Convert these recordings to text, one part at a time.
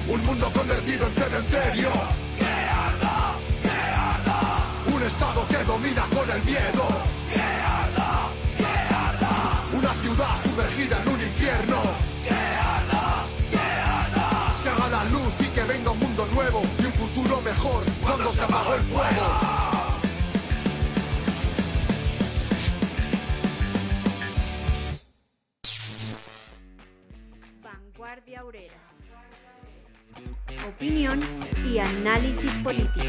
Un mundo convertido en cementerio. ¡Que arda! ¡Que arda! Un estado que domina con el miedo. ¡Que arda! ¡Que arda! Una ciudad sumergida en un infierno. ¡Que arda! ¡Que arda! Se haga la luz y que venga un mundo nuevo y un futuro mejor cuando se apagó el fuego. Vanguardia Obrera. Opinión y análisis político.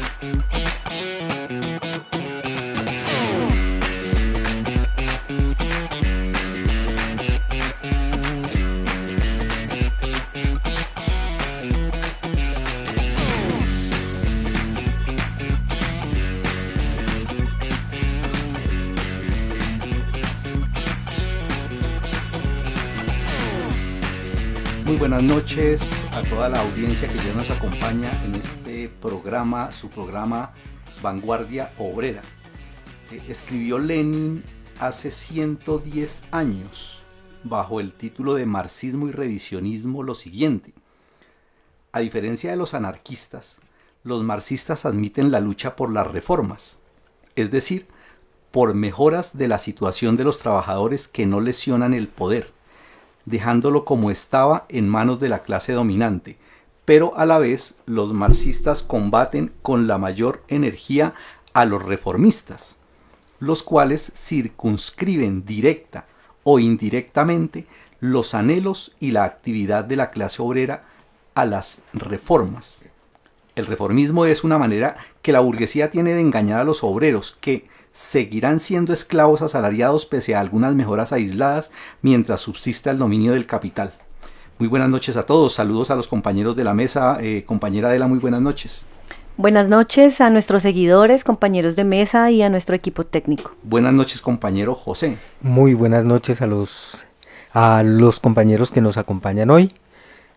Muy buenas noches a toda la audiencia que ya nos acompaña en este programa, su programa Vanguardia Obrera. Escribió Lenin hace 110 años, bajo el título de Marxismo y Revisionismo, lo siguiente: a diferencia de los anarquistas, los marxistas admiten la lucha por las reformas, es decir, por mejoras de la situación de los trabajadores que no lesionan el poder, dejándolo como estaba en manos de la clase dominante, pero a la vez los marxistas combaten con la mayor energía a los reformistas, los cuales circunscriben directa o indirectamente los anhelos y la actividad de la clase obrera a las reformas. El reformismo es una manera que la burguesía tiene de engañar a los obreros, que seguirán siendo esclavos asalariados pese a algunas mejoras aisladas mientras subsista el dominio del capital. Muy buenas noches a todos, saludos a los compañeros de la mesa. Compañera Adela, muy buenas noches. Buenas noches a nuestros seguidores, compañeros de mesa y a nuestro equipo técnico. Buenas noches, compañero José. Muy buenas noches a los compañeros que nos acompañan hoy,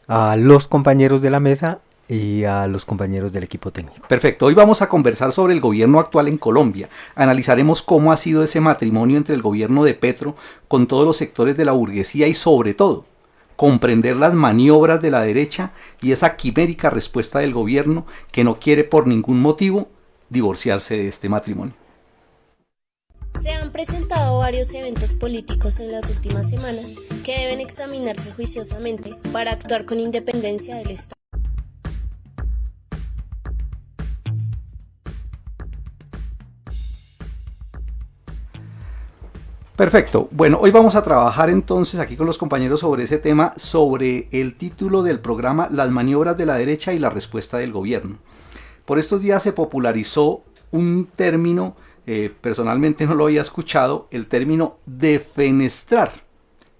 a los compañeros de la mesa y a los compañeros del equipo técnico. Perfecto, hoy vamos a conversar sobre el gobierno actual en Colombia. Analizaremos cómo ha sido ese matrimonio entre el gobierno de Petro con todos los sectores de la burguesía y, sobre todo, comprender las maniobras de la derecha y esa quimérica respuesta del gobierno que no quiere por ningún motivo divorciarse de este matrimonio. Se han presentado varios eventos políticos en las últimas semanas que deben examinarse juiciosamente para actuar con independencia del Estado. Perfecto. Bueno, hoy vamos a trabajar entonces aquí con los compañeros sobre ese tema, sobre el título del programa Las maniobras de la derecha y la respuesta del gobierno. Por estos días se popularizó un término, personalmente no lo había escuchado, el término defenestrar,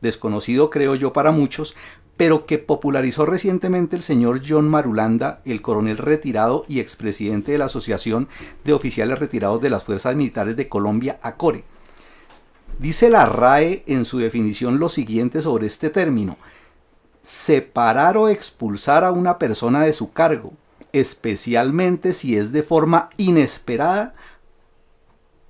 desconocido creo yo para muchos, pero que popularizó recientemente el señor John Marulanda, el coronel retirado y expresidente de la Asociación de Oficiales Retirados de las Fuerzas Militares de Colombia, ACORE. Dice la RAE en su definición lo siguiente sobre este término: separar o expulsar a una persona de su cargo, especialmente si es de forma inesperada.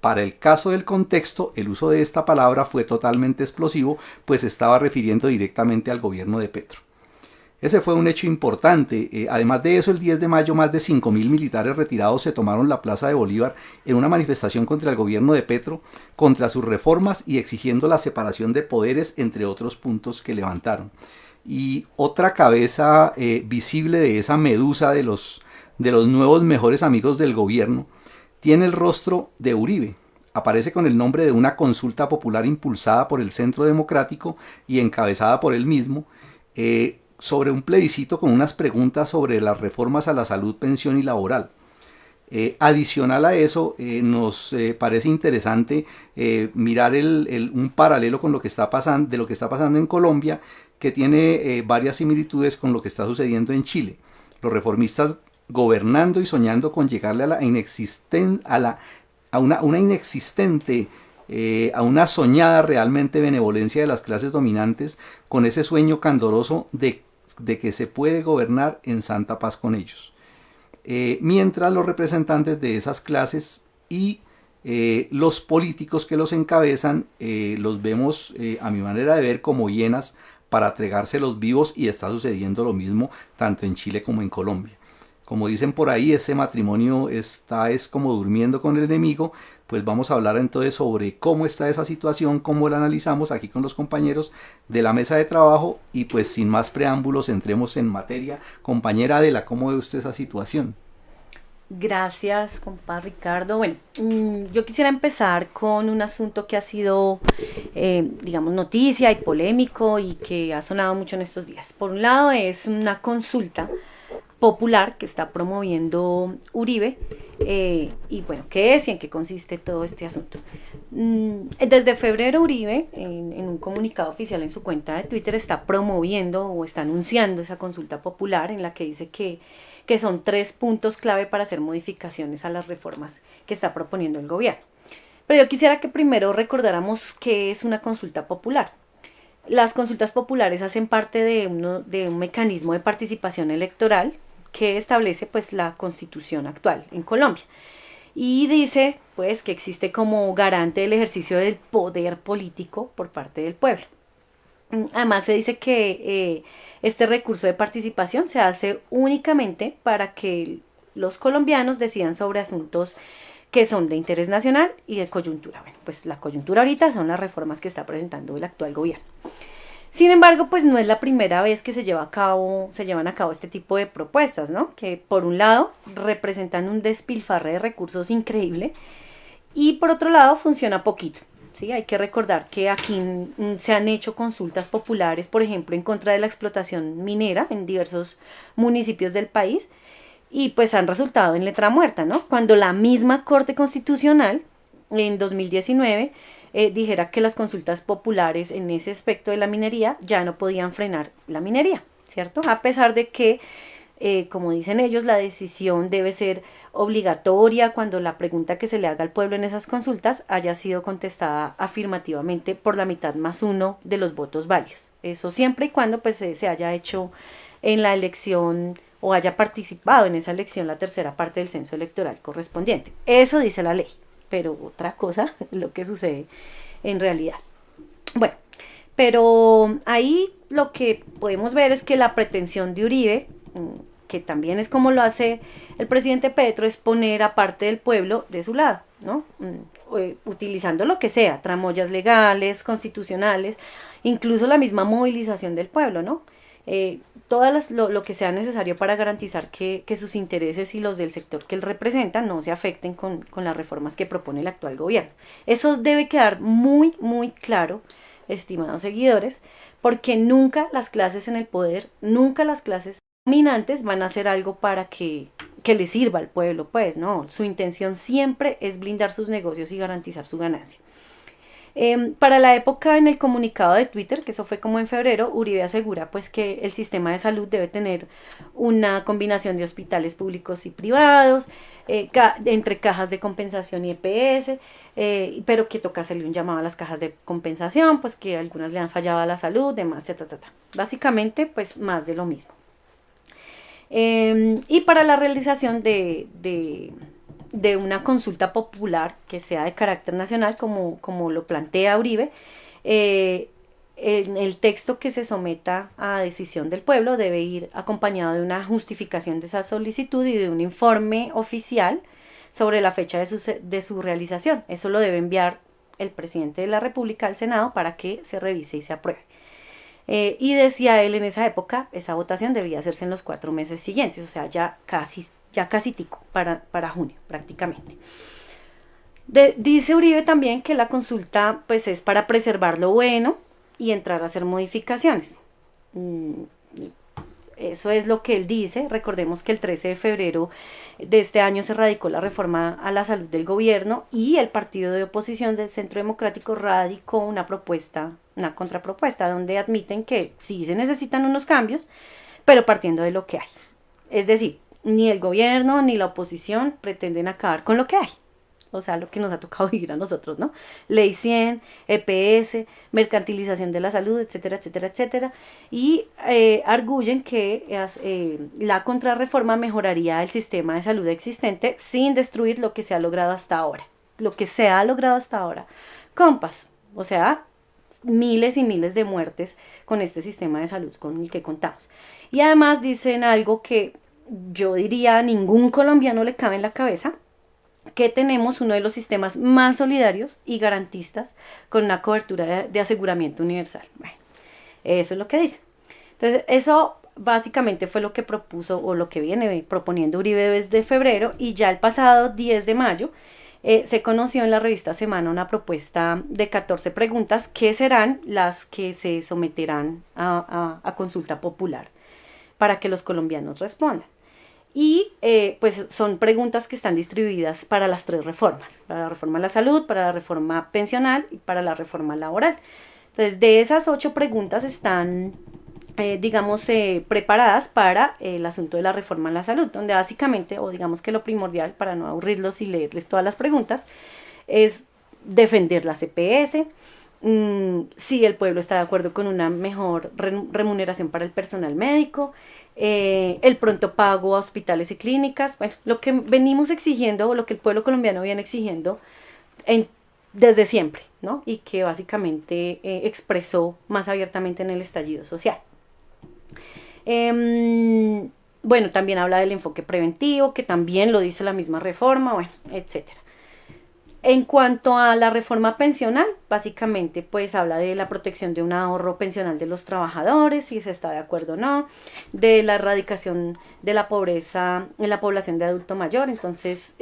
Para el caso del contexto, el uso de esta palabra fue totalmente explosivo, pues se estaba refiriendo directamente al gobierno de Petro. Ese fue un hecho importante. Además de eso, el 10 de mayo más de 5.000 militares retirados se tomaron la Plaza de Bolívar en una manifestación contra el gobierno de Petro, contra sus reformas y exigiendo la separación de poderes, entre otros puntos que levantaron. Y otra cabeza visible de esa medusa de los nuevos mejores amigos del gobierno tiene el rostro de Uribe. Aparece con el nombre de una consulta popular impulsada por el Centro Democrático y encabezada por él mismo, sobre un plebiscito con unas preguntas sobre las reformas a la salud, pensión y laboral. Adicional a eso, nos parece interesante mirar un paralelo con lo que está pasando en Colombia, que tiene varias similitudes con lo que está sucediendo en Chile. Los reformistas gobernando y soñando con llegarle a una soñada realmente benevolencia de las clases dominantes, con ese sueño candoroso de que se puede gobernar en santa paz con ellos. Mientras los representantes de esas clases y los políticos que los encabezan los vemos, a mi manera de ver, como hienas para entregárselos vivos, y está sucediendo lo mismo tanto en Chile como en Colombia. Como dicen por ahí, ese matrimonio es como durmiendo con el enemigo. Pues vamos a hablar entonces sobre cómo está esa situación, cómo la analizamos aquí con los compañeros de la mesa de trabajo, y pues sin más preámbulos entremos en materia. Compañera Adela, ¿cómo ve usted esa situación? Gracias, compa Ricardo. Bueno, yo quisiera empezar con un asunto que ha sido, digamos, noticia y polémico y que ha sonado mucho en estos días. Por un lado, es una consulta popular que está promoviendo Uribe, y bueno, ¿qué es y en qué consiste todo este asunto? Desde febrero Uribe, en un comunicado oficial en su cuenta de Twitter, está promoviendo o está anunciando esa consulta popular en la que dice que son 3 puntos clave para hacer modificaciones a las reformas que está proponiendo el gobierno. Pero yo quisiera que primero recordáramos qué es una consulta popular. Las consultas populares hacen parte de un mecanismo de participación electoral que establece pues la Constitución actual en Colombia, y dice pues que existe como garante del ejercicio del poder político por parte del pueblo. Además se dice que este recurso de participación se hace únicamente para que los colombianos decidan sobre asuntos que son de interés nacional y de coyuntura. Bueno, pues la coyuntura ahorita son las reformas que está presentando el actual gobierno. Sin embargo, pues no es la primera vez que se llevan a cabo este tipo de propuestas, ¿no? Que por un lado representan un despilfarre de recursos increíble, y por otro lado funciona poquito, ¿sí? Hay que recordar que aquí se han hecho consultas populares, por ejemplo, en contra de la explotación minera en diversos municipios del país, y pues han resultado en letra muerta, ¿no? Cuando la misma Corte Constitucional en 2019 dijera que las consultas populares en ese aspecto de la minería ya no podían frenar la minería, ¿cierto? A pesar de que, como dicen ellos, la decisión debe ser obligatoria cuando la pregunta que se le haga al pueblo en esas consultas haya sido contestada afirmativamente por la mitad más uno de los votos válidos. Eso siempre y cuando pues se haya hecho en la elección o haya participado en esa elección la tercera parte del censo electoral correspondiente. Eso dice la ley, pero otra cosa es lo que sucede en realidad. Bueno, pero ahí lo que podemos ver es que la pretensión de Uribe, que también es como lo hace el presidente Petro, es poner a parte del pueblo de su lado, ¿no? Utilizando lo que sea, tramoyas legales, constitucionales, incluso la misma movilización del pueblo, ¿no? Lo que sea necesario para garantizar que sus intereses y los del sector que él representa no se afecten con las reformas que propone el actual gobierno. Eso debe quedar muy, muy claro, estimados seguidores, porque nunca las clases en el poder, nunca las clases dominantes van a hacer algo para que le sirva al pueblo, pues no, su intención siempre es blindar sus negocios y garantizar su ganancia. Para la época, en el comunicado de Twitter, que eso fue como en febrero, Uribe asegura pues que el sistema de salud debe tener una combinación de hospitales públicos y privados, entre cajas de compensación y EPS, pero que toca hacerle un llamado a las cajas de compensación, pues que algunas le han fallado a la salud, demás, básicamente pues más de lo mismo. Y para la realización de una consulta popular que sea de carácter nacional, como lo plantea Uribe, en el texto que se someta a decisión del pueblo debe ir acompañado de una justificación de esa solicitud y de un informe oficial sobre la fecha de su realización. Eso lo debe enviar el presidente de la República al Senado para que se revise y se apruebe. Y decía él en esa época, esa votación debía hacerse en los 4 meses siguientes, o sea, ya casi tico, para junio prácticamente. Dice Uribe también que la consulta pues es para preservar lo bueno y entrar a hacer modificaciones. Eso es lo que él dice. Recordemos que el 13 de febrero de este año se radicó la reforma a la salud del gobierno y el partido de oposición del Centro Democrático radicó una contrapropuesta, donde admiten que sí se necesitan unos cambios, pero partiendo de lo que hay. Es decir, ni el gobierno ni la oposición pretenden acabar con lo que hay. O sea, lo que nos ha tocado vivir a nosotros, ¿no? Ley 100, EPS, mercantilización de la salud, etcétera, etcétera, etcétera. Y arguyen que la contrarreforma mejoraría el sistema de salud existente sin destruir lo que se ha logrado hasta ahora. Lo que se ha logrado hasta ahora. Compas, o sea, miles y miles de muertes con este sistema de salud con el que contamos. Y además dicen algo que yo diría a ningún colombiano le cabe en la cabeza, que tenemos uno de los sistemas más solidarios y garantistas con una cobertura de aseguramiento universal. Bueno, eso es lo que dice. Entonces, eso básicamente fue lo que propuso o lo que viene proponiendo Uribe desde febrero, y ya el pasado 10 de mayo se conoció en la revista Semana una propuesta de 14 preguntas que serán las que se someterán a consulta popular para que los colombianos respondan. Y pues son preguntas que están distribuidas para las 3 reformas, para la reforma a la salud, para la reforma pensional y para la reforma laboral. Entonces, de esas 8 preguntas están, preparadas para el asunto de la reforma a la salud, donde básicamente, o digamos que lo primordial, para no aburrirlos y leerles todas las preguntas, es defender la CPS, si el pueblo está de acuerdo con una mejor remuneración para el personal médico, el pronto pago a hospitales y clínicas, bueno, lo que venimos exigiendo o lo que el pueblo colombiano viene exigiendo desde siempre, ¿no? Y que básicamente expresó más abiertamente en el estallido social. Bueno, también habla del enfoque preventivo, que también lo dice la misma reforma, bueno, etcétera. En cuanto a la reforma pensional, básicamente pues habla de la protección de un ahorro pensional de los trabajadores, si se está de acuerdo o no, de la erradicación de la pobreza en la población de adulto mayor. Entonces,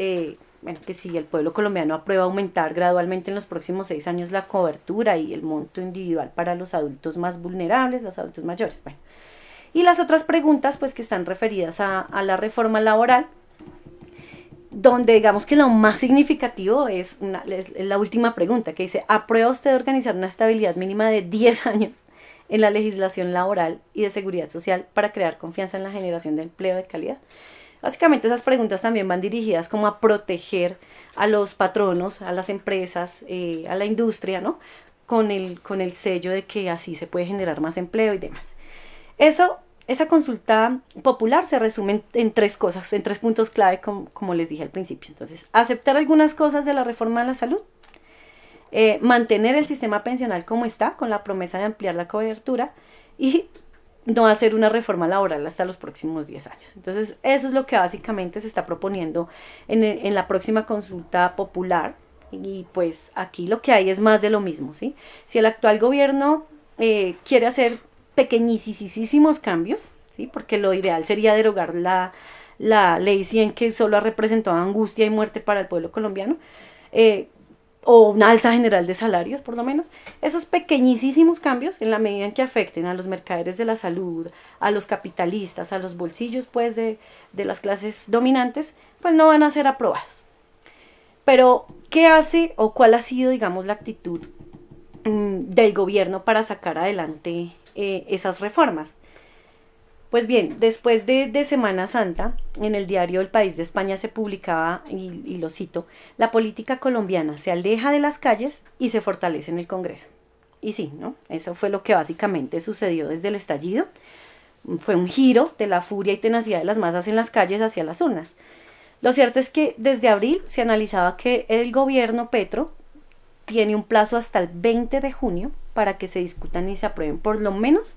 bueno, que si el pueblo colombiano aprueba aumentar gradualmente en los próximos 6 años la cobertura y el monto individual para los adultos más vulnerables, los adultos mayores. Bueno. Y las otras preguntas pues que están referidas a la reforma laboral, donde digamos que lo más significativo es la última pregunta, que dice: ¿aprueba usted organizar una estabilidad mínima de 10 años en la legislación laboral y de seguridad social para crear confianza en la generación de empleo de calidad? Básicamente esas preguntas también van dirigidas como a proteger a los patronos, a las empresas, a la industria, ¿no? Con el sello de que así se puede generar más empleo y demás. Esa consulta popular se resume en 3 cosas, en 3 puntos clave, como les dije al principio. Entonces, aceptar algunas cosas de la reforma a la salud, mantener el sistema pensional como está, con la promesa de ampliar la cobertura, y no hacer una reforma laboral hasta los próximos 10 años. Entonces, eso es lo que básicamente se está proponiendo en la próxima consulta popular, y pues aquí lo que hay es más de lo mismo, ¿sí? Si el actual gobierno quiere hacer pequeñísimos cambios, ¿sí? Porque lo ideal sería derogar la ley 100, que solo ha representado angustia y muerte para el pueblo colombiano, o una alza general de salarios, por lo menos. Esos pequeñísimos cambios, en la medida en que afecten a los mercaderes de la salud, a los capitalistas, a los bolsillos pues de las clases dominantes, pues no van a ser aprobados. Pero, ¿qué hace o cuál ha sido, digamos, la actitud del gobierno para sacar adelante esas reformas? Pues bien, después de Semana Santa, en el diario El País de España se publicaba, y lo cito: la política colombiana se aleja de las calles y se fortalece en el Congreso. Y sí, ¿no? Eso fue lo que básicamente sucedió desde el estallido. Fue un giro de la furia y tenacidad de las masas en las calles hacia las urnas. Lo cierto es que desde abril se analizaba que el gobierno Petro tiene un plazo hasta el 20 de junio para que se discutan y se aprueben por lo menos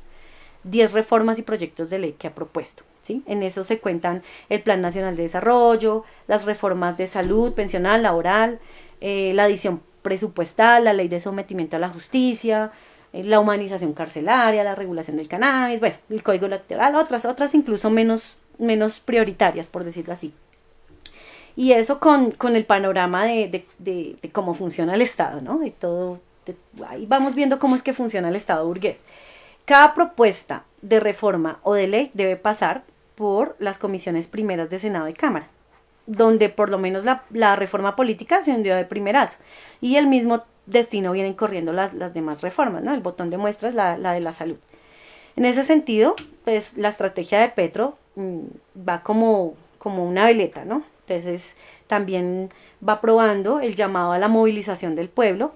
10 reformas y proyectos de ley que ha propuesto, ¿sí? En eso se cuentan el Plan Nacional de Desarrollo, las reformas de salud, pensional, laboral, la adición presupuestal, la ley de sometimiento a la justicia, la humanización carcelaria, la regulación del cannabis, bueno, el código electoral, otras incluso menos prioritarias, por decirlo así. Y eso con el panorama de cómo funciona el Estado, ¿no? De todo, ahí vamos viendo cómo es que funciona el Estado burgués. Cada propuesta de reforma o de ley debe pasar por las comisiones primeras de Senado y Cámara, donde por lo menos la reforma política se hundió de primerazo, y el mismo destino vienen corriendo las demás reformas, ¿no? El botón de muestra es la de la salud. En ese sentido, pues la estrategia de Petro va como una veleta, ¿no? Entonces también va probando el llamado a la movilización del pueblo,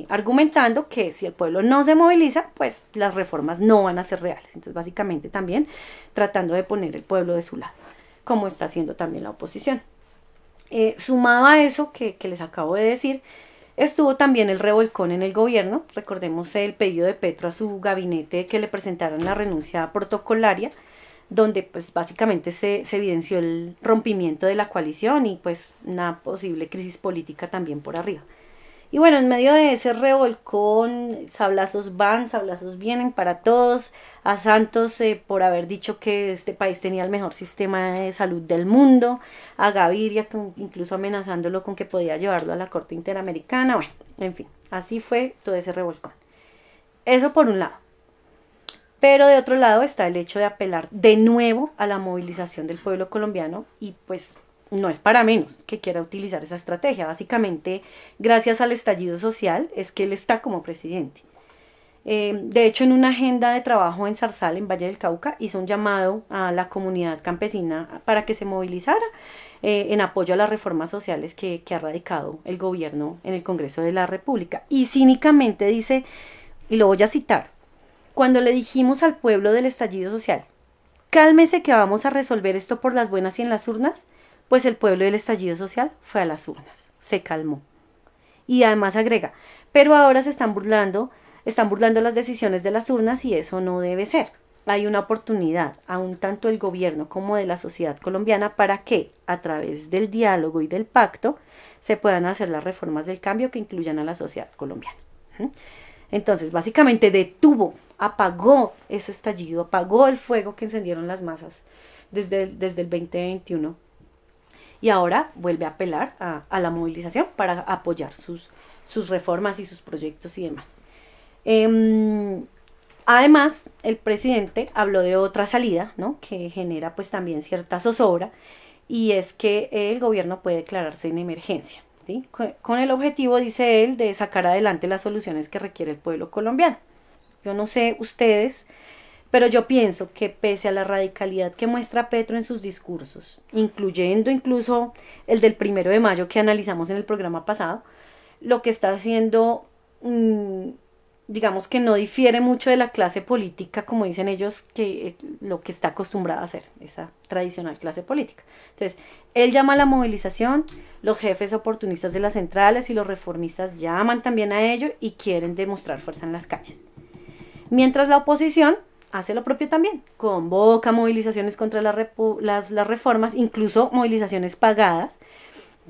argumentando que si el pueblo no se moviliza, pues las reformas no van a ser reales. Entonces básicamente también tratando de poner el pueblo de su lado, como está haciendo también la oposición. Sumado a eso que les acabo de decir, Estuvo también el revolcón en el gobierno, recordemos el pedido de Petro a su gabinete que le presentaran la renuncia protocolaria, donde pues básicamente se evidenció el rompimiento de la coalición y pues una posible crisis política también por arriba. Y bueno, en medio de ese revolcón, sablazos van, sablazos vienen para todos, a Santos por haber dicho que este país tenía el mejor sistema de salud del mundo, a Gaviria incluso amenazándolo con que podía llevarlo a la Corte Interamericana, bueno, en fin, así fue todo ese revolcón. Eso por un lado. Pero de otro lado está el hecho de apelar de nuevo a la movilización del pueblo colombiano y pues no es para menos que quiera utilizar esa estrategia. Básicamente, gracias al estallido social es que él está como presidente. De hecho, en una agenda de trabajo en Zarzal, en Valle del Cauca, hizo un llamado a la comunidad campesina para que se movilizara en apoyo a las reformas sociales que ha radicado el gobierno en el Congreso de la República. Y cínicamente dice, y lo voy a citar, cuando le dijimos al pueblo del estallido social, cálmese que vamos a resolver esto por las buenas y en las urnas, pues el pueblo del estallido social fue a las urnas, se calmó. Y además agrega, pero ahora están burlando las decisiones de las urnas y eso no debe ser. Hay una oportunidad, aún tanto del gobierno como de la sociedad colombiana, para que, a través del diálogo y del pacto, se puedan hacer las reformas del cambio que incluyan a la sociedad colombiana. Entonces, básicamente apagó ese estallido, apagó el fuego que encendieron las masas desde el 2021. Y ahora vuelve a apelar a la movilización para apoyar sus reformas y sus proyectos y demás. Además, el presidente habló de otra salida, ¿no?, que genera pues también cierta zozobra, y es que el gobierno puede declararse en emergencia, ¿sí? Con el objetivo, dice él, de sacar adelante las soluciones que requiere el pueblo colombiano. Yo no sé ustedes, pero yo pienso que pese a la radicalidad que muestra Petro en sus discursos, incluyendo incluso el del 1 de mayo que analizamos en el programa pasado, lo que está haciendo, digamos que no difiere mucho de la clase política, como dicen ellos, que lo que está acostumbrada a hacer, esa tradicional clase política. Entonces, él llama a la movilización, los jefes oportunistas de las centrales y los reformistas llaman también a ello y quieren demostrar fuerza en las calles. Mientras la oposición hace lo propio también, convoca movilizaciones contra las reformas, incluso movilizaciones pagadas,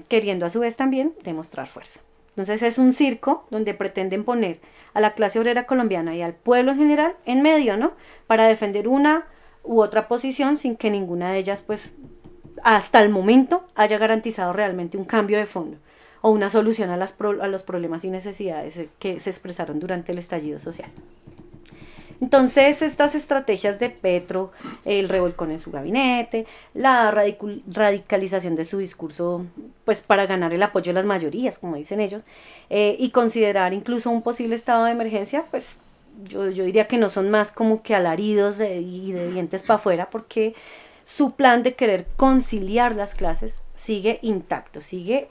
queriendo a su vez también demostrar fuerza. Entonces es un circo donde pretenden poner a la clase obrera colombiana y al pueblo en general en medio, ¿no?, para defender una u otra posición sin que ninguna de ellas, pues, hasta el momento haya garantizado realmente un cambio de fondo o una solución a los problemas y necesidades que se expresaron durante el estallido social. Entonces, estas estrategias de Petro, el revolcón en su gabinete, la radicalización de su discurso, pues para ganar el apoyo de las mayorías, como dicen ellos, y considerar incluso un posible estado de emergencia, pues yo diría que no son más como que alaridos y de dientes para afuera, porque su plan de querer conciliar las clases sigue intacto, sigue,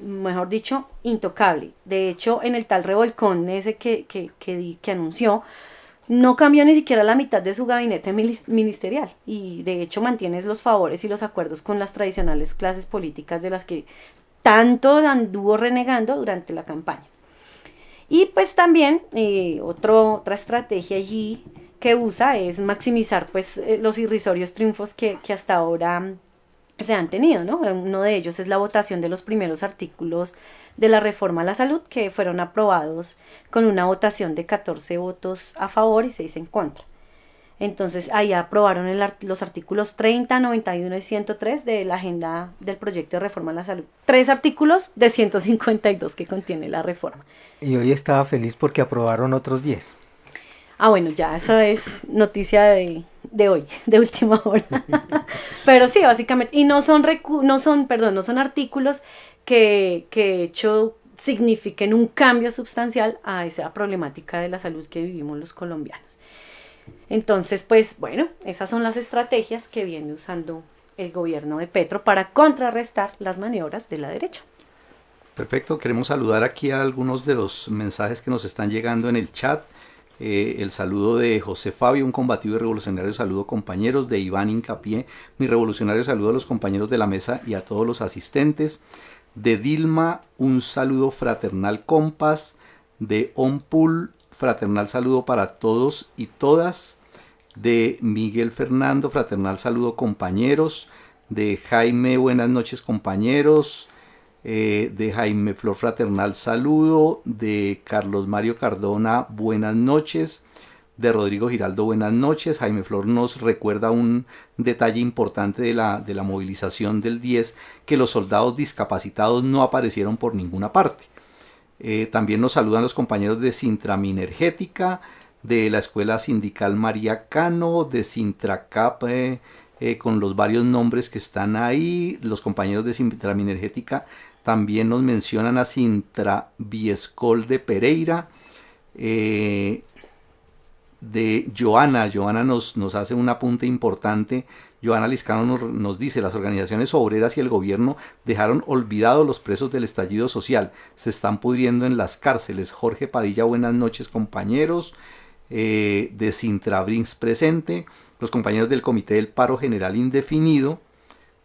mejor dicho, intocable. De hecho, en el tal revolcón ese que anunció, no cambió ni siquiera la mitad de su gabinete ministerial, y de hecho mantiene los favores y los acuerdos con las tradicionales clases políticas de las que tanto anduvo renegando durante la campaña. Y pues también otra estrategia allí que usa es maximizar pues los irrisorios triunfos que hasta ahora se han tenido, ¿no? Uno de ellos es la votación de los primeros artículos de la reforma a la salud, que fueron aprobados con una votación de 14 votos a favor y 6 en contra. Entonces ahí aprobaron los artículos 30, 91 y 103 de la agenda del proyecto de reforma a la salud. 3 artículos de 152 que contiene la reforma. Y hoy estaba feliz porque aprobaron otros 10. Ah, bueno, ya eso es noticia de hoy, de última hora. Pero sí, básicamente, y no son artículos que de hecho signifiquen un cambio sustancial a esa problemática de la salud que vivimos los colombianos. Entonces, pues bueno, esas son las estrategias que viene usando el gobierno de Petro para contrarrestar las maniobras de la derecha. Perfecto, queremos saludar aquí a algunos de los mensajes que nos están llegando en el chat. El saludo de José Fabio, un combativo y revolucionario saludo, compañeros. De Iván Hincapié, mi revolucionario saludo a los compañeros de la mesa y a todos los asistentes. De Dilma, un saludo fraternal compas. De Ompul, fraternal saludo para todos y todas. De Miguel Fernando, fraternal saludo compañeros. De Jaime, buenas noches compañeros. De Jaime Flor, fraternal saludo. De Carlos Mario Cardona, buenas noches. De Rodrigo Giraldo, buenas noches. Jaime Flor nos recuerda un detalle importante de la movilización del 10, que los soldados discapacitados no aparecieron por ninguna parte. También nos saludan los compañeros de Sintraminergética, de la Escuela Sindical María Cano, de Sintracap, con los varios nombres que están ahí. Los compañeros de Sintraminergética también nos mencionan a Sintraviescol de Pereira. De Joana nos hace un apunte importante. Joana Liscano nos dice: las organizaciones obreras y el gobierno dejaron olvidados los presos del estallido social, se están pudriendo en las cárceles. Jorge Padilla, buenas noches compañeros. De Sintrabrins presente. Los compañeros del Comité del Paro General Indefinido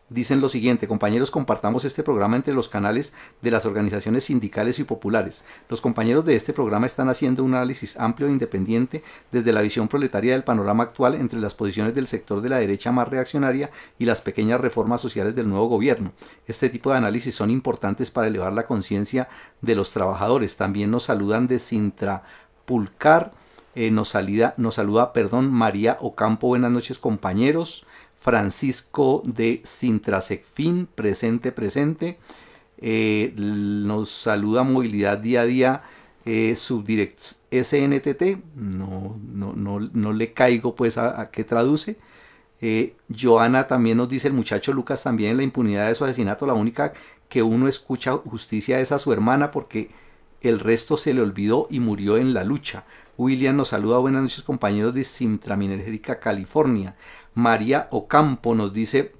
dicen lo siguiente: compañeros, compartamos este programa entre los canales de las organizaciones sindicales y populares. Los compañeros de este programa están haciendo un análisis amplio e independiente desde la visión proletaria del panorama actual entre las posiciones del sector de la derecha más reaccionaria y las pequeñas reformas sociales del nuevo gobierno. Este tipo de análisis son importantes para elevar la conciencia de los trabajadores. También nos saludan de Sintrapulcar, nos saluda María Ocampo, buenas noches compañeros. Francisco de Sintrasecfin, presente. Nos saluda Movilidad Día a Día, Subdirect SNTT, no le caigo pues a qué traduce. Joana también nos dice: el muchacho Lucas también en la impunidad de su asesinato, la única que uno escucha justicia es a su hermana, porque el resto se le olvidó y murió en la lucha. William nos saluda: buenas noches compañeros de Sintraminergética California. María Ocampo nos dice: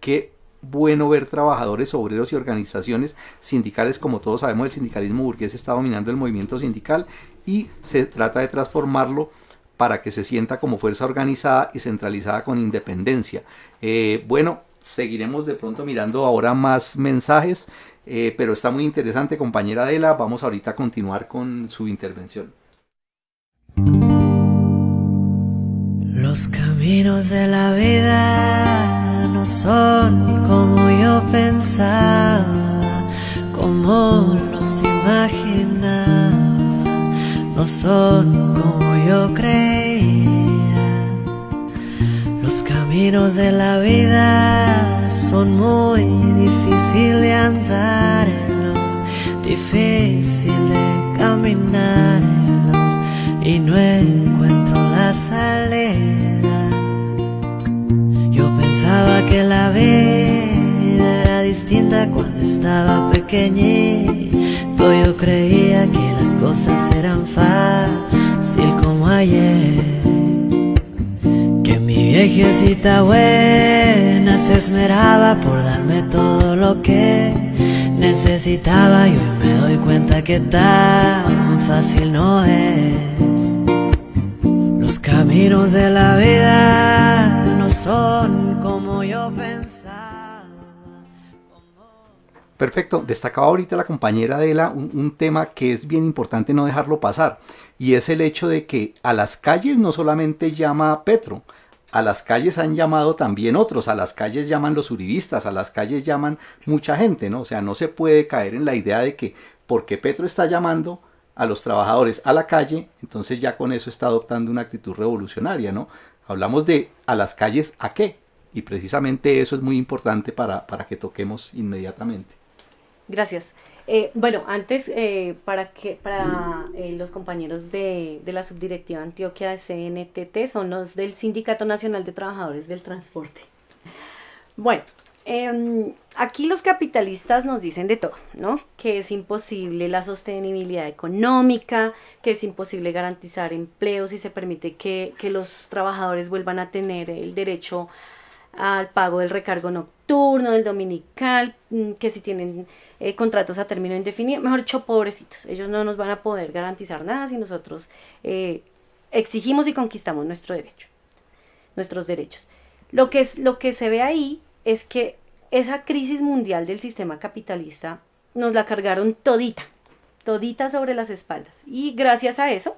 qué bueno ver trabajadores, obreros y organizaciones sindicales. Como todos sabemos, el sindicalismo burgués está dominando el movimiento sindical y se trata de transformarlo para que se sienta como fuerza organizada y centralizada con independencia. Bueno, seguiremos de pronto mirando ahora más mensajes, pero está muy interesante, compañera Adela. Vamos ahorita a continuar con su intervención. Los caminos de la vida no son como yo pensaba, como los imaginaba, no son como yo creía. Los caminos de la vida son muy difíciles de andarlos, difícil de caminarlos, y no encuentro la salida. Yo pensaba que la vida era distinta cuando estaba pequeñito. Yo creía que las cosas eran fácil como ayer, que mi viejecita buena se esmeraba por darme todo lo que necesitaba. Y hoy me doy cuenta que tan fácil no es. Los caminos de la vida no son como yo pensaba. Perfecto, destacaba ahorita la compañera Adela un tema que es bien importante no dejarlo pasar, y es el hecho de que a las calles no solamente llama Petro, a las calles han llamado también otros, a las calles llaman los uribistas, a las calles llaman mucha gente, ¿no? O sea, no se puede caer en la idea de que porque Petro está llamando a los trabajadores a la calle, entonces ya con eso está adoptando una actitud revolucionaria, ¿no? Hablamos de a las calles a qué, y precisamente eso es muy importante para que toquemos inmediatamente. Gracias. Bueno, antes, para los compañeros de la subdirectiva Antioquia de CNTT, son los del Sindicato Nacional de Trabajadores del Transporte. Bueno, aquí los capitalistas nos dicen de todo, ¿no? Que es imposible la sostenibilidad económica, que es imposible garantizar empleos si se permite que los trabajadores vuelvan a tener el derecho al pago del recargo nocturno, del dominical, que si tienen contratos a término indefinido, mejor dicho, pobrecitos, ellos no nos van a poder garantizar nada si nosotros exigimos y conquistamos nuestros derechos. Lo que se ve ahí es que esa crisis mundial del sistema capitalista nos la cargaron todita sobre las espaldas. Y gracias a eso,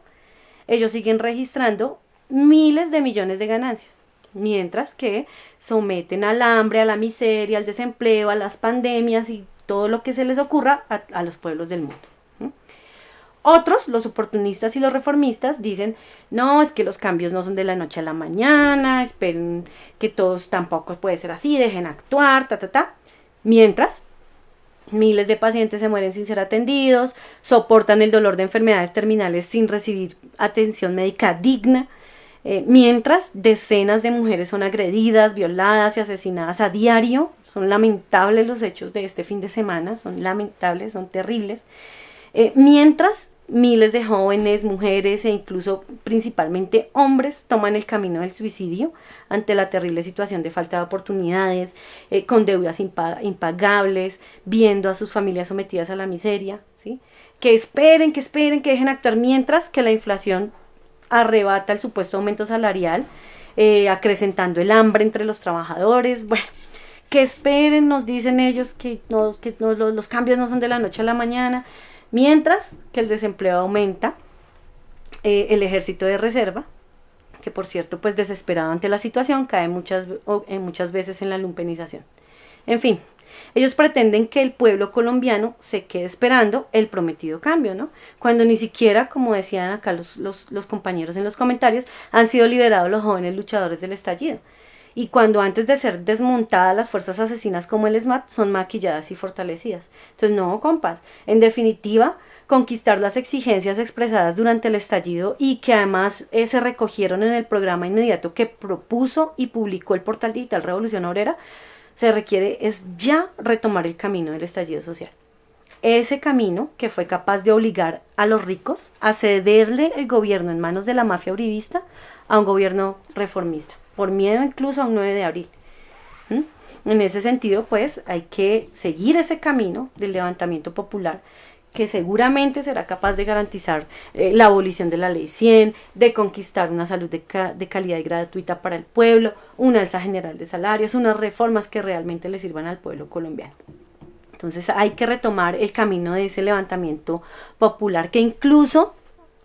ellos siguen registrando miles de millones de ganancias, mientras que someten al hambre, a la miseria, al desempleo, a las pandemias y todo lo que se les ocurra a los pueblos del mundo. Otros, los oportunistas y los reformistas, dicen, no, es que los cambios no son de la noche a la mañana, esperen que todos tampoco puede ser así, dejen actuar, Mientras, miles de pacientes se mueren sin ser atendidos, soportan el dolor de enfermedades terminales sin recibir atención médica digna, mientras decenas de mujeres son agredidas, violadas y asesinadas a diario. Son lamentables los hechos de este fin de semana, son lamentables, son terribles. Mientras miles de jóvenes, mujeres e incluso principalmente hombres toman el camino del suicidio ante la terrible situación de falta de oportunidades, con deudas impagables, viendo a sus familias sometidas a la miseria, ¿sí? Que esperen, que dejen actuar, mientras que la inflación arrebata el supuesto aumento salarial, acrecentando el hambre entre los trabajadores. Bueno, que esperen, nos dicen ellos, que los cambios no son de la noche a la mañana. Mientras que el desempleo aumenta, el ejército de reserva, que por cierto, pues desesperado ante la situación, cae muchas veces en la lumpenización. En fin, ellos pretenden que el pueblo colombiano se quede esperando el prometido cambio, ¿no? Cuando ni siquiera, como decían acá los compañeros en los comentarios, han sido liberados los jóvenes luchadores del estallido. Y cuando antes de ser desmontadas las fuerzas asesinas como el SMAT son maquilladas y fortalecidas. Entonces no, compas, en definitiva, conquistar las exigencias expresadas durante el estallido y que además se recogieron en el programa inmediato que propuso y publicó el portal digital Revolución Obrera, se requiere es ya retomar el camino del estallido social. Ese camino que fue capaz de obligar a los ricos a cederle el gobierno en manos de la mafia uribista a un gobierno reformista, por miedo incluso a un 9 de abril. En ese sentido, pues, hay que seguir ese camino del levantamiento popular, que seguramente será capaz de garantizar la abolición de la Ley 100, de conquistar una salud de calidad y gratuita para el pueblo, una alza general de salarios, unas reformas que realmente le sirvan al pueblo colombiano. Entonces hay que retomar el camino de ese levantamiento popular, que incluso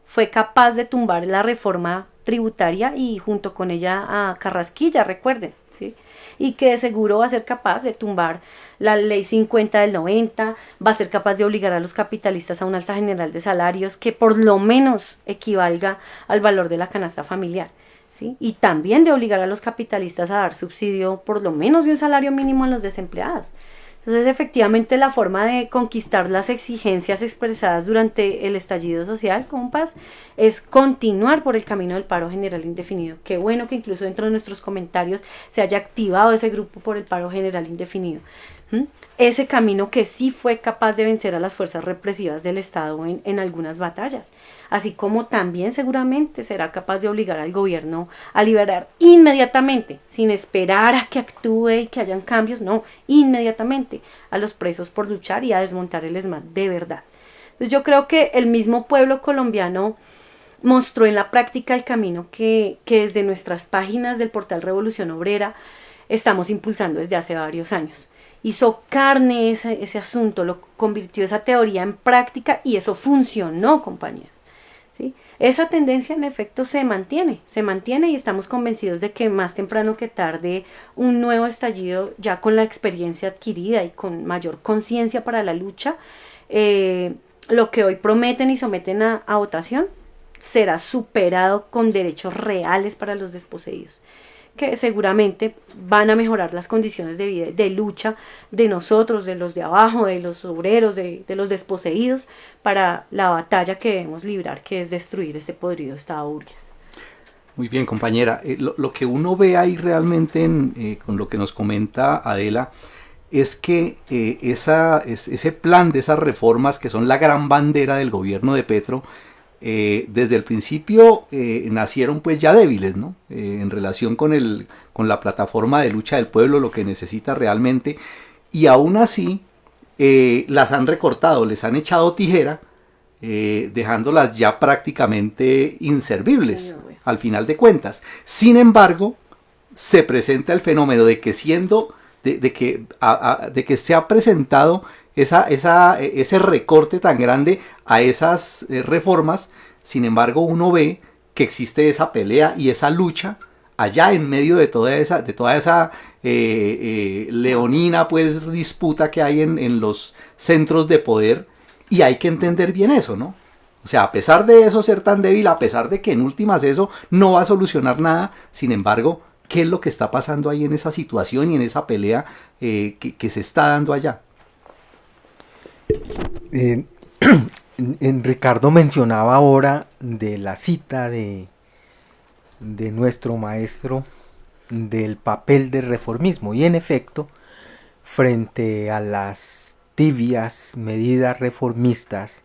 fue capaz de tumbar la reforma tributaria y junto con ella a Carrasquilla, recuerden, ¿sí? Y que de seguro va a ser capaz de tumbar la Ley 50 del 90, va a ser capaz de obligar a los capitalistas a una alza general de salarios que por lo menos equivalga al valor de la canasta familiar, ¿sí? Y también de obligar a los capitalistas a dar subsidio por lo menos de un salario mínimo a los desempleados. Entonces, efectivamente, la forma de conquistar las exigencias expresadas durante el estallido social, compas, es continuar por el camino del paro general indefinido. Qué bueno que incluso dentro de nuestros comentarios se haya activado ese grupo por el paro general indefinido. Ese camino que sí fue capaz de vencer a las fuerzas represivas del Estado en algunas batallas, así como también seguramente será capaz de obligar al gobierno a liberar inmediatamente, sin esperar a que actúe y que hayan cambios, no, inmediatamente a los presos por luchar y a desmontar el ESMAD de verdad. Entonces yo creo que el mismo pueblo colombiano mostró en la práctica el camino que desde nuestras páginas del portal Revolución Obrera estamos impulsando desde hace varios años. Hizo carne ese asunto, lo convirtió esa teoría en práctica y eso funcionó, compañeros, ¿sí? Esa tendencia en efecto se mantiene y estamos convencidos de que más temprano que tarde un nuevo estallido, ya con la experiencia adquirida y con mayor conciencia para la lucha, lo que hoy prometen y someten a votación será superado con derechos reales para los desposeídos, que seguramente van a mejorar las condiciones de vida, de lucha de nosotros, de los de abajo, de los obreros, de los desposeídos, para la batalla que debemos librar, que es destruir ese podrido Estado burgués. Muy bien, compañera. Lo que uno ve ahí realmente con lo que nos comenta Adela es que ese plan de esas reformas que son la gran bandera del gobierno de Petro, desde el principio nacieron pues ya débiles, ¿no? En relación con la plataforma de lucha del pueblo, lo que necesita realmente, y aún así las han recortado, les han echado tijera, dejándolas ya prácticamente inservibles al final de cuentas. Sin embargo, se presenta el fenómeno de que siendo de que se ha presentado ese recorte tan grande a esas reformas. Sin embargo, uno ve que existe esa pelea y esa lucha allá en medio de toda esa leonina pues disputa que hay en los centros de poder, y hay que entender bien eso, ¿no? O sea, a pesar de eso ser tan débil, a pesar de que en últimas eso no va a solucionar nada, sin embargo, ¿qué es lo que está pasando ahí en esa situación y en esa pelea que se está dando allá? Ricardo mencionaba ahora de la cita de nuestro maestro del papel del reformismo, y en efecto, frente a las tibias medidas reformistas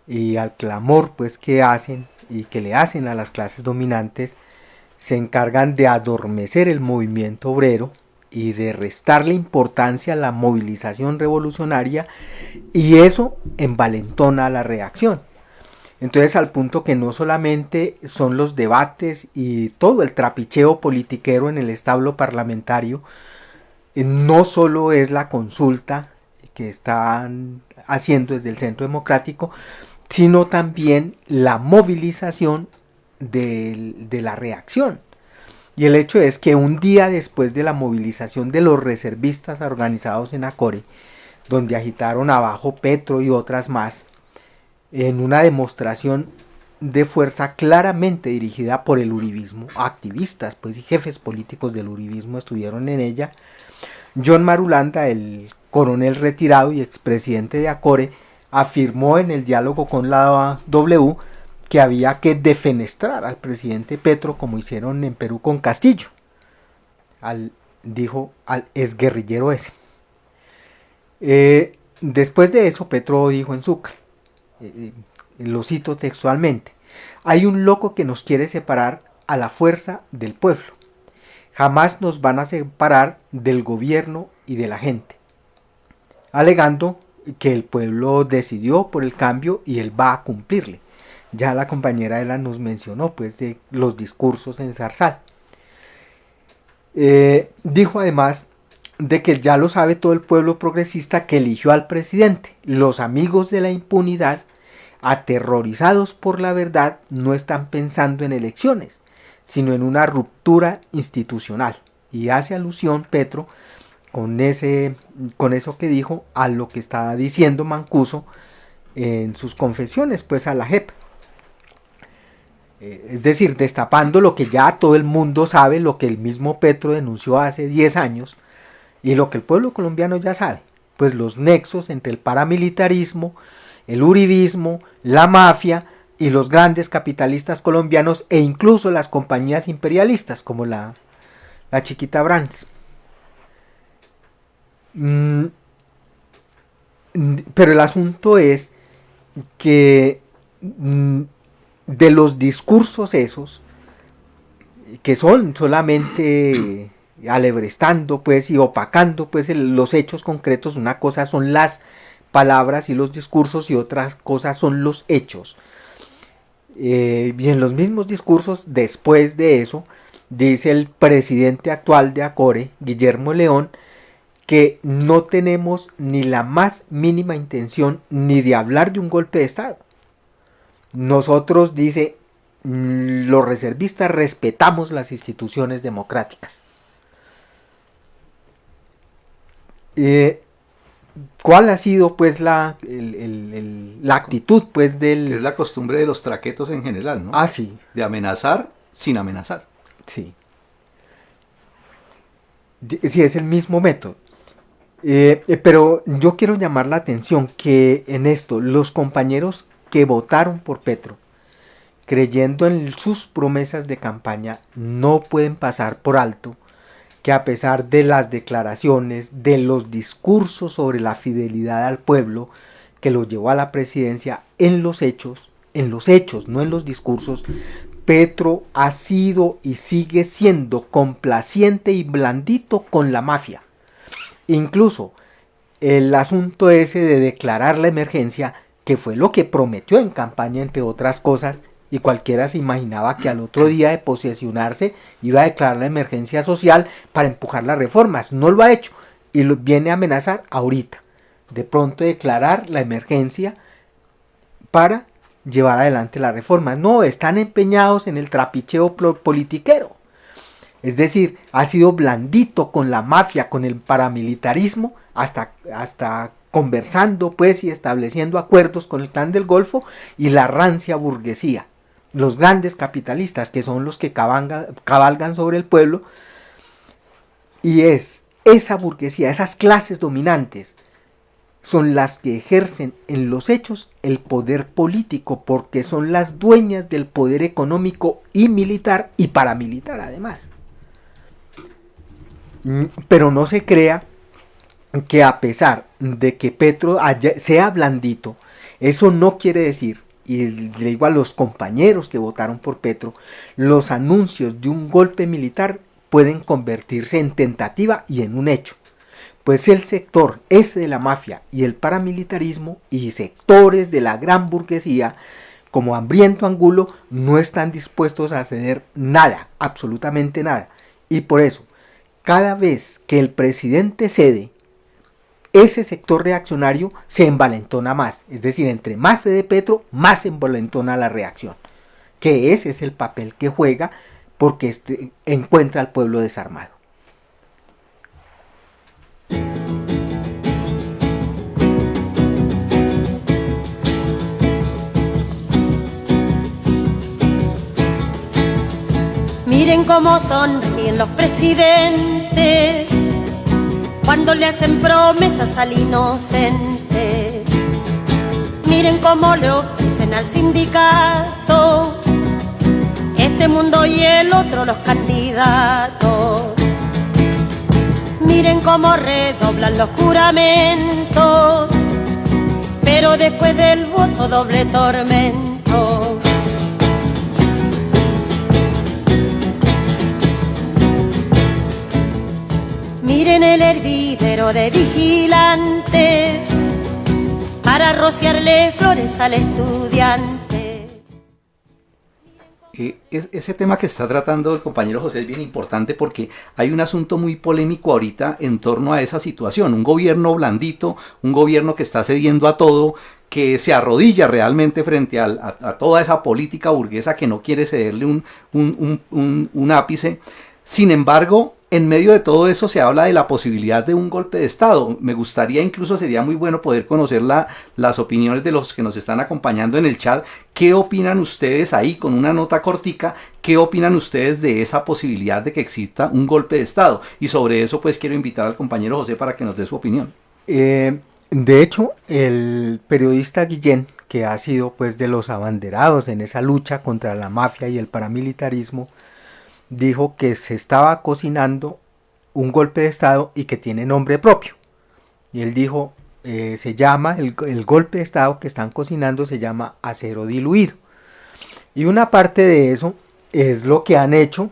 y al clamor pues que hacen y que le hacen a las clases dominantes, se encargan de adormecer el movimiento obrero y de restarle importancia a la movilización revolucionaria, y eso envalentona la reacción. Entonces, al punto que no solamente son los debates y todo el trapicheo politiquero en el establo parlamentario, no solo es la consulta que están haciendo desde el Centro Democrático, sino también la movilización de la reacción. Y el hecho es que un día después de la movilización de los reservistas organizados en Acore, donde agitaron abajo Petro y otras más, en una demostración de fuerza claramente dirigida por el uribismo, activistas pues y jefes políticos del uribismo estuvieron en ella, John Marulanda, el coronel retirado y expresidente de Acore, afirmó en el diálogo con la W que había que defenestrar al presidente Petro, como hicieron en Perú con Castillo, dijo al exguerrillero ese. Después de eso, Petro dijo en Sucre, lo cito textualmente: hay un loco que nos quiere separar a la fuerza del pueblo. Jamás nos van a separar del gobierno y de la gente, alegando que el pueblo decidió por el cambio y él va a cumplirle. Ya la compañera Ela nos mencionó pues de los discursos en Zarzal. Dijo además de que ya lo sabe todo el pueblo progresista que eligió al presidente. Los amigos de la impunidad, aterrorizados por la verdad, no están pensando en elecciones, sino en una ruptura institucional. Y hace alusión Petro con eso que dijo a lo que estaba diciendo Mancuso en sus confesiones pues a la JEP. Es decir, destapando lo que ya todo el mundo sabe, lo que el mismo Petro denunció hace 10 años y lo que el pueblo colombiano ya sabe, pues los nexos entre el paramilitarismo, el uribismo, la mafia y los grandes capitalistas colombianos e incluso las compañías imperialistas como la Chiquita Brands. Pero el asunto es que de los discursos esos, que son solamente alebrestando pues y opacando pues los hechos concretos, una cosa son las palabras y los discursos y otras cosas son los hechos. Y en los mismos discursos, después de eso, dice el presidente actual de Acore, Guillermo León, que no tenemos ni la más mínima intención ni de hablar de un golpe de Estado. Nosotros, dice, los reservistas respetamos las instituciones democráticas. ¿Cuál ha sido pues la actitud pues del... Es la costumbre de los traquetos en general, ¿no? Ah, sí. De amenazar sin amenazar. Sí. Sí, es el mismo método. Pero yo quiero llamar la atención que en esto los compañeros que votaron por Petro, creyendo en sus promesas de campaña, no pueden pasar por alto que a pesar de las declaraciones, de los discursos sobre la fidelidad al pueblo que lo llevó a la presidencia, en los hechos, no en los discursos, Petro ha sido y sigue siendo complaciente y blandito con la mafia. Incluso el asunto ese de declarar la emergencia, que fue lo que prometió en campaña, entre otras cosas, y cualquiera se imaginaba que al otro día de posesionarse iba a declarar la emergencia social para empujar las reformas. No lo ha hecho y viene a amenazar ahorita, de pronto declarar la emergencia para llevar adelante las reformas. No, están empeñados en el trapicheo politiquero. Es decir, ha sido blandito con la mafia, con el paramilitarismo, hasta conversando pues y estableciendo acuerdos con el clan del Golfo y la rancia burguesía, los grandes capitalistas que son los que cabalgan sobre el pueblo, y es esa burguesía, esas clases dominantes son las que ejercen en los hechos el poder político, porque son las dueñas del poder económico y militar y paramilitar además. Pero no se crea que a pesar de que Petro sea blandito, eso no quiere decir, y le digo a los compañeros que votaron por Petro, los anuncios de un golpe militar pueden convertirse en tentativa y en un hecho. Pues el sector ese de la mafia y el paramilitarismo y sectores de la gran burguesía, como Hambriento Angulo, no están dispuestos a ceder nada, absolutamente nada. Y por eso, cada vez que el presidente cede, ese sector reaccionario se envalentona más. Es decir, entre más cede Petro, más se envalentona la reacción. Que ese es el papel que juega porque encuentra al pueblo desarmado. Miren cómo sonríen los presidentes cuando le hacen promesas al inocente. Miren cómo le ofrecen al sindicato este mundo y el otro los candidatos. Miren cómo redoblan los juramentos, pero después del voto doble tormento. Miren el hervidero de vigilantes para rociarle flores al estudiante. Ese tema que está tratando el compañero José es bien importante porque hay un asunto muy polémico ahorita en torno a esa situación. Un gobierno blandito, un gobierno que está cediendo a todo, que se arrodilla realmente frente a toda esa política burguesa que no quiere cederle un ápice. Sin embargo, en medio de todo eso se habla de la posibilidad de un golpe de Estado. Me gustaría, incluso sería muy bueno poder conocer las opiniones de los que nos están acompañando en el chat. ¿Qué opinan ustedes ahí con una nota cortica? ¿Qué opinan ustedes de esa posibilidad de que exista un golpe de Estado? Y sobre eso pues quiero invitar al compañero José para que nos dé su opinión. De hecho, el periodista Guillén, que ha sido pues de los abanderados en esa lucha contra la mafia y el paramilitarismo, dijo que se estaba cocinando un golpe de Estado y que tiene nombre propio. Y él dijo, se llama, el golpe de Estado que están cocinando se llama acero diluido. Y una parte de eso es lo que han hecho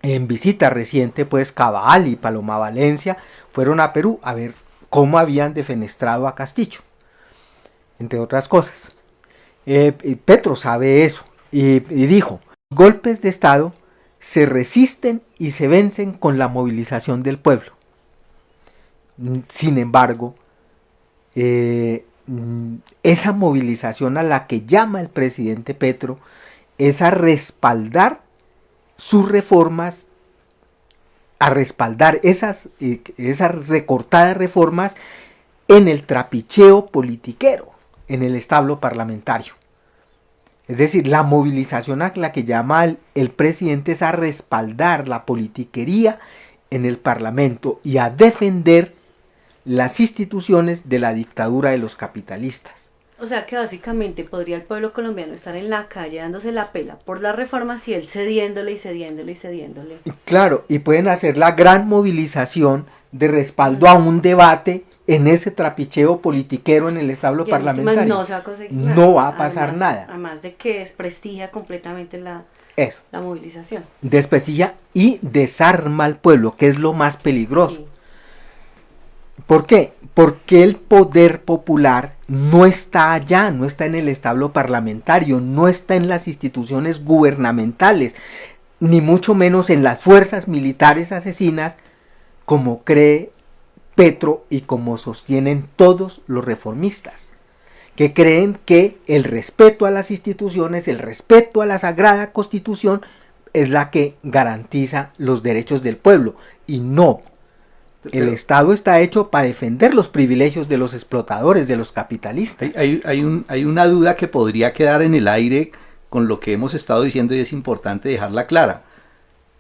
en visita reciente, pues Cabal y Paloma Valencia fueron a Perú a ver cómo habían defenestrado a Castillo, entre otras cosas. Petro sabe eso y dijo, golpes de Estado se resisten y se vencen con la movilización del pueblo. Sin embargo, esa movilización a la que llama el presidente Petro es a respaldar sus reformas, a respaldar esas recortadas reformas en el trapicheo politiquero, en el establo parlamentario. Es decir, la movilización a la que llama el presidente es a respaldar la politiquería en el Parlamento y a defender las instituciones de la dictadura de los capitalistas. O sea que básicamente podría el pueblo colombiano estar en la calle dándose la pela por las reformas y él cediéndole y cediéndole y cediéndole. Claro, y pueden hacer la gran movilización de respaldo a un debate en ese trapicheo politiquero en el establo parlamentario. No se va a conseguir nada. No va a pasar nada. Además de que desprestigia completamente la movilización. Desprestigia y desarma al pueblo, que es lo más peligroso. Sí. ¿Por qué? Porque el poder popular no está allá, no está en el establo parlamentario, no está en las instituciones gubernamentales, ni mucho menos en las fuerzas militares asesinas, como cree Petro y como sostienen todos los reformistas, que creen que el respeto a las instituciones, el respeto a la Sagrada Constitución es la que garantiza los derechos del pueblo, y no. El Estado está hecho para defender los privilegios de los explotadores, de los capitalistas. Hay una duda que podría quedar en el aire con lo que hemos estado diciendo y es importante dejarla clara.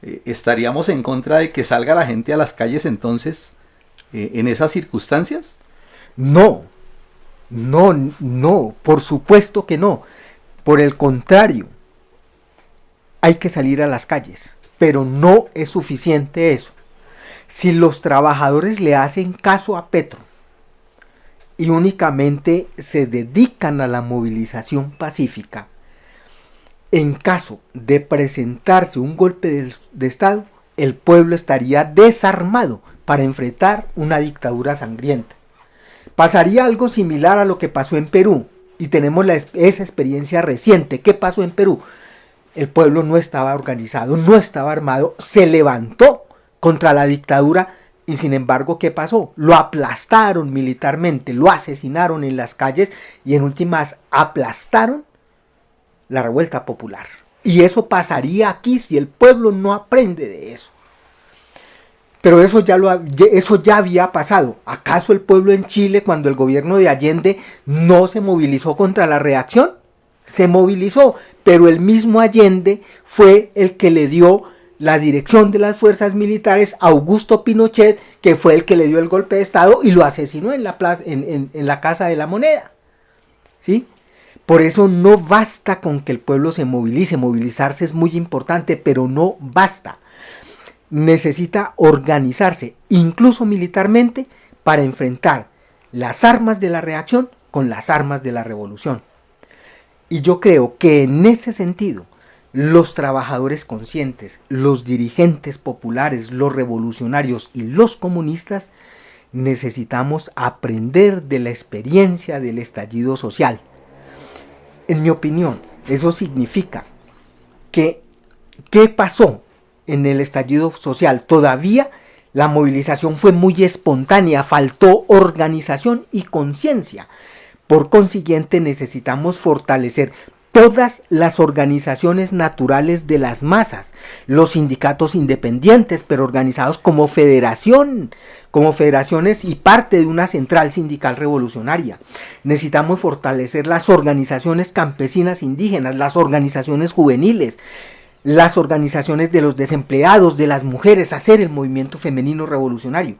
¿Estaríamos en contra de que salga la gente a las calles entonces en esas circunstancias? No, por supuesto que no. Por el contrario, hay que salir a las calles, pero no es suficiente eso. Si los trabajadores le hacen caso a Petro y únicamente se dedican a la movilización pacífica, en caso de presentarse un golpe de Estado, el pueblo estaría desarmado para enfrentar una dictadura sangrienta. Pasaría algo similar a lo que pasó en Perú, y tenemos esa experiencia reciente. ¿Qué pasó en Perú? El pueblo no estaba organizado, no estaba armado, se levantó contra la dictadura y sin embargo, ¿qué pasó? Lo aplastaron militarmente, lo asesinaron en las calles y en últimas aplastaron la revuelta popular. Y eso pasaría aquí si el pueblo no aprende de eso. Pero eso ya había pasado. ¿Acaso el pueblo en Chile, cuando el gobierno de Allende no se movilizó contra la reacción? Se movilizó, pero el mismo Allende fue el que le dio la dirección de las fuerzas militares a Augusto Pinochet, que fue el que le dio el golpe de Estado y lo asesinó en la Casa de la Moneda. ¿Sí? Por eso no basta con que el pueblo se movilice. Movilizarse es muy importante, pero no basta. Necesita organizarse, incluso militarmente, para enfrentar las armas de la reacción con las armas de la revolución. Y yo creo que en ese sentido, los trabajadores conscientes, los dirigentes populares, los revolucionarios y los comunistas necesitamos aprender de la experiencia del estallido social. En mi opinión, eso significa que ¿qué pasó en el estallido social? Todavía la movilización fue muy espontánea, faltó organización y conciencia. Por consiguiente, necesitamos fortalecer todas las organizaciones naturales de las masas, los sindicatos independientes, pero organizados como federaciones y parte de una central sindical revolucionaria. Necesitamos fortalecer las organizaciones campesinas indígenas, las organizaciones juveniles, las organizaciones de los desempleados, de las mujeres, hacer el movimiento femenino revolucionario.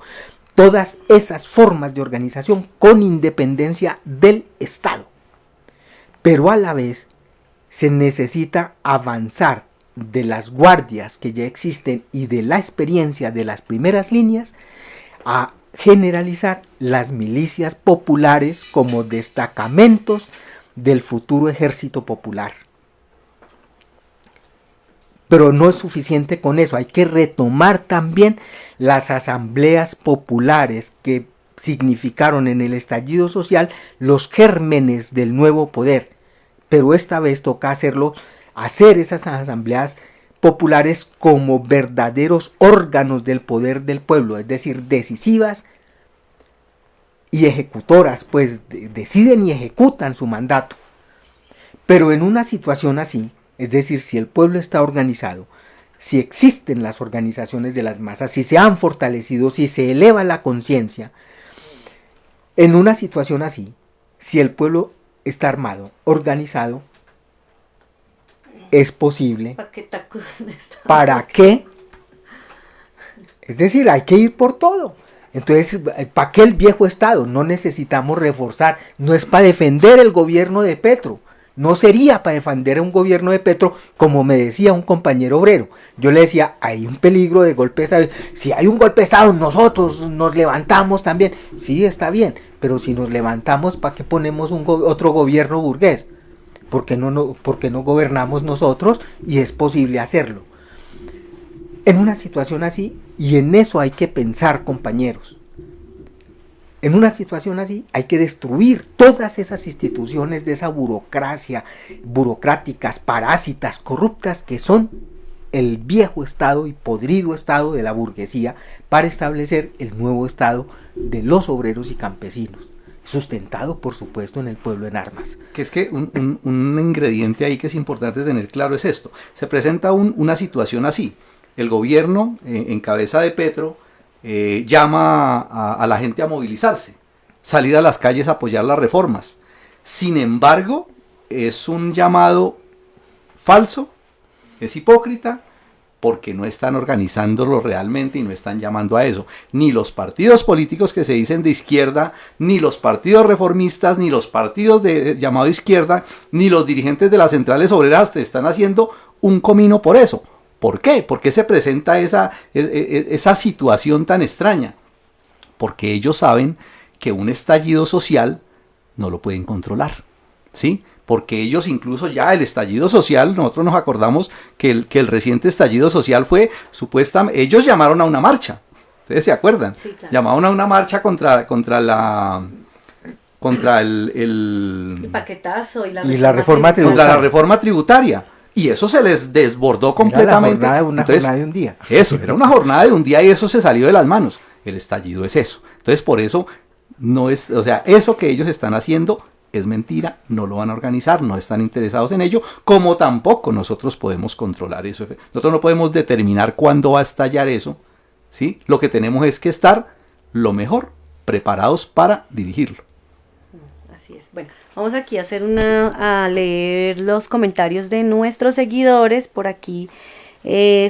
Todas esas formas de organización con independencia del Estado. Pero a la vez se necesita avanzar de las guardias que ya existen y de la experiencia de las primeras líneas a generalizar las milicias populares como destacamentos del futuro ejército popular. Pero no es suficiente con eso, hay que retomar también las asambleas populares que significaron en el estallido social los gérmenes del nuevo poder. Pero esta vez toca hacer esas asambleas populares como verdaderos órganos del poder del pueblo, es decir, decisivas y ejecutoras, pues deciden y ejecutan su mandato. Pero en una situación así, es decir, si el pueblo está organizado, si existen las organizaciones de las masas, si se han fortalecido, si se eleva la conciencia, en una situación así, si el pueblo está armado, organizado, es posible. ¿Para qué? Es decir, hay que ir por todo. Entonces, ¿para qué el viejo Estado? No necesitamos reforzar, no es para defender el gobierno de Petro. No sería para defender a un gobierno de Petro, como me decía un compañero obrero. Yo le decía, hay un peligro de golpe de Estado. Si hay un golpe de Estado, nosotros nos levantamos también. Sí, está bien, pero si nos levantamos, ¿para qué ponemos otro gobierno burgués? ¿Por qué no gobernamos nosotros? Y es posible hacerlo. En una situación así, y en eso hay que pensar, compañeros. en una situación así hay que destruir todas esas instituciones de esa burocracia, burocráticas, parásitas, corruptas, que son el viejo Estado y podrido Estado de la burguesía, para establecer el nuevo Estado de los obreros y campesinos, sustentado por supuesto en el pueblo en armas. Que es que un ingrediente ahí que es importante tener claro es esto. Se presenta una situación así. El gobierno, en cabeza de Petro, llama a la gente a movilizarse, salir a las calles a apoyar las reformas. Sin embargo, es un llamado falso, es hipócrita, porque no están organizándolo realmente y no están llamando a eso. Ni los partidos políticos que se dicen de izquierda, ni los partidos reformistas, ni los partidos de llamado izquierda, ni los dirigentes de las centrales obreras te están haciendo un comino por eso. ¿Por qué? ¿Por qué se presenta esa situación tan extraña? Porque ellos saben que un estallido social no lo pueden controlar, ¿sí? Porque ellos incluso ya el estallido social, nosotros nos acordamos que el reciente estallido social fue supuestamente, ellos llamaron a una marcha, ¿ustedes se acuerdan? Sí, claro. Llamaron a una marcha contra el paquetazo y la reforma tributaria. Contra la reforma tributaria. Y eso se les desbordó completamente. Era una jornada de un día. Eso, era una jornada de un día y eso se salió de las manos. El estallido es eso. Entonces, por eso, no es, o sea, eso que ellos están haciendo es mentira, no lo van a organizar, no están interesados en ello, como tampoco nosotros podemos controlar eso. Nosotros no podemos determinar cuándo va a estallar eso, ¿sí? Lo que tenemos es que estar lo mejor preparados para dirigirlo. Así es. Bueno, vamos aquí a leer los comentarios de nuestros seguidores. Por aquí,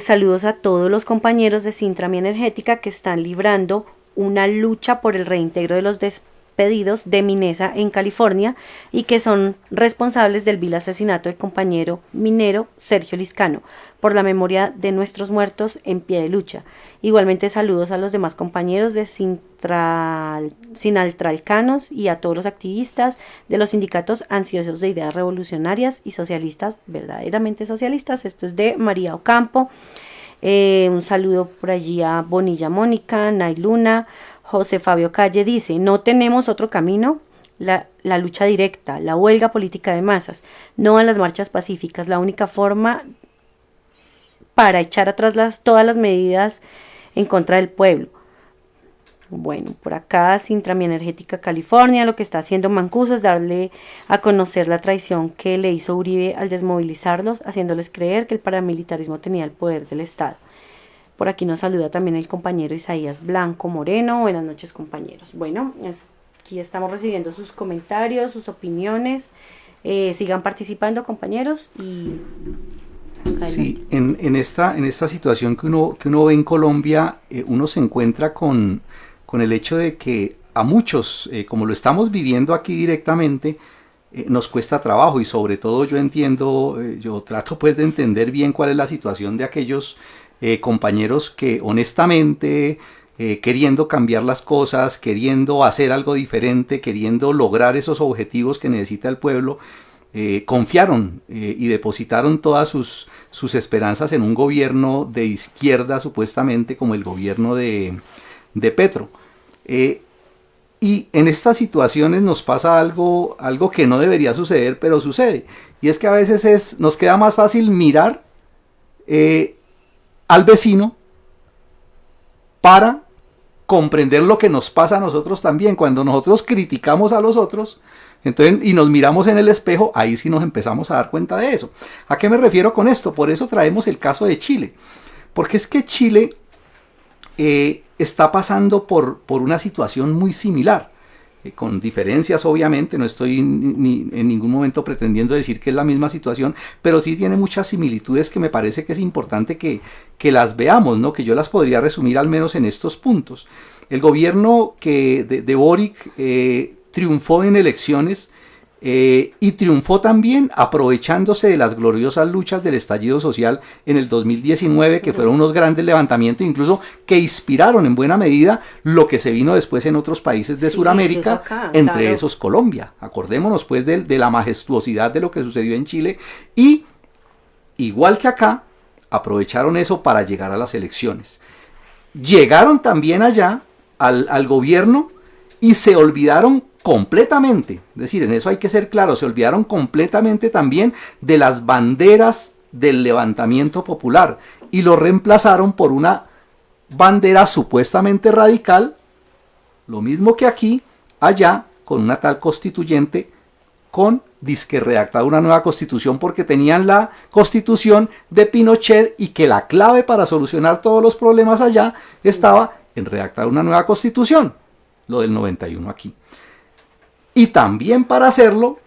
saludos a todos los compañeros de Sintra Mi Energética que están librando una lucha por el reintegro de los despedidos de Minesa en California y que son responsables del vil asesinato del compañero minero Sergio Liscano, por la memoria de nuestros muertos en pie de lucha. Igualmente saludos a los demás compañeros de Sinaltralcanos y a todos los activistas de los sindicatos ansiosos de ideas revolucionarias y socialistas, verdaderamente socialistas. Esto es de María Ocampo. Un saludo por allí a Bonilla Mónica, Nailuna. José Fabio Calle dice: no tenemos otro camino, la lucha directa, la huelga política de masas, no a las marchas pacíficas, la única forma para echar atrás todas las medidas en contra del pueblo. Bueno, por acá, Sintra Mi Energética California, lo que está haciendo Mancuso es darle a conocer la traición que le hizo Uribe al desmovilizarlos, haciéndoles creer que el paramilitarismo tenía el poder del Estado. Por aquí nos saluda también el compañero Isaías Blanco Moreno. Buenas noches, compañeros. Bueno, aquí estamos recibiendo sus comentarios, sus opiniones. Sigan participando, compañeros. Y sí, en esta situación que uno ve en Colombia, uno se encuentra con el hecho de que a muchos, como lo estamos viviendo aquí directamente, nos cuesta trabajo, y sobre todo yo entiendo, yo trato pues de entender bien cuál es la situación de aquellos compañeros que honestamente, queriendo cambiar las cosas, queriendo hacer algo diferente, queriendo lograr esos objetivos que necesita el pueblo, confiaron y depositaron todas sus esperanzas en un gobierno de izquierda, supuestamente como el gobierno de Petro. Y en estas situaciones nos pasa algo que no debería suceder, pero sucede. Y es que a veces nos queda más fácil mirar al vecino para comprender lo que nos pasa a nosotros también. Cuando nosotros criticamos a los otros, entonces, y nos miramos en el espejo, ahí sí nos empezamos a dar cuenta de eso. ¿A qué me refiero con esto? Por eso traemos el caso de Chile. Porque es que Chile está pasando por una situación muy similar. Con diferencias, obviamente, no estoy en ningún momento pretendiendo decir que es la misma situación, pero sí tiene muchas similitudes que me parece que es importante que las veamos, ¿no? Que yo las podría resumir al menos en estos puntos. El gobierno de Boric triunfó en elecciones y triunfó también aprovechándose de las gloriosas luchas del estallido social en el 2019, que fueron unos grandes levantamientos, incluso que inspiraron en buena medida lo que se vino después en otros países de Sudamérica, acá, entre claro. esos Colombia. Acordémonos pues de la majestuosidad de lo que sucedió en Chile, y igual que acá, aprovecharon eso para llegar a las elecciones. Llegaron también allá al gobierno y se olvidaron completamente, es decir, en eso hay que ser claros, se olvidaron completamente también de las banderas del levantamiento popular y lo reemplazaron por una bandera supuestamente radical, lo mismo que aquí, allá, con una tal constituyente, con disque redactar una nueva constitución porque tenían la constitución de Pinochet y que la clave para solucionar todos los problemas allá estaba en redactar una nueva constitución, lo del 91 aquí. Y también para hacerlo,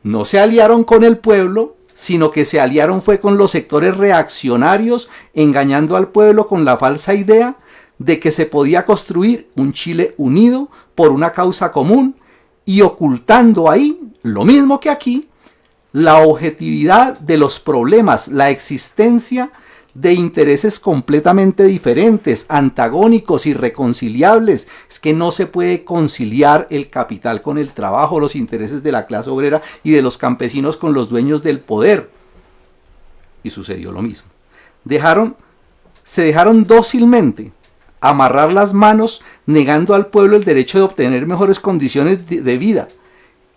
no se aliaron con el pueblo, sino que se aliaron fue con los sectores reaccionarios, engañando al pueblo con la falsa idea de que se podía construir un Chile unido por una causa común y ocultando ahí, lo mismo que aquí, la objetividad de los problemas, la existencia de intereses completamente diferentes, antagónicos, irreconciliables. Es que no se puede conciliar el capital con el trabajo, los intereses de la clase obrera y de los campesinos con los dueños del poder. Y sucedió lo mismo. Se dejaron dócilmente amarrar las manos, negando al pueblo el derecho de obtener mejores condiciones de vida,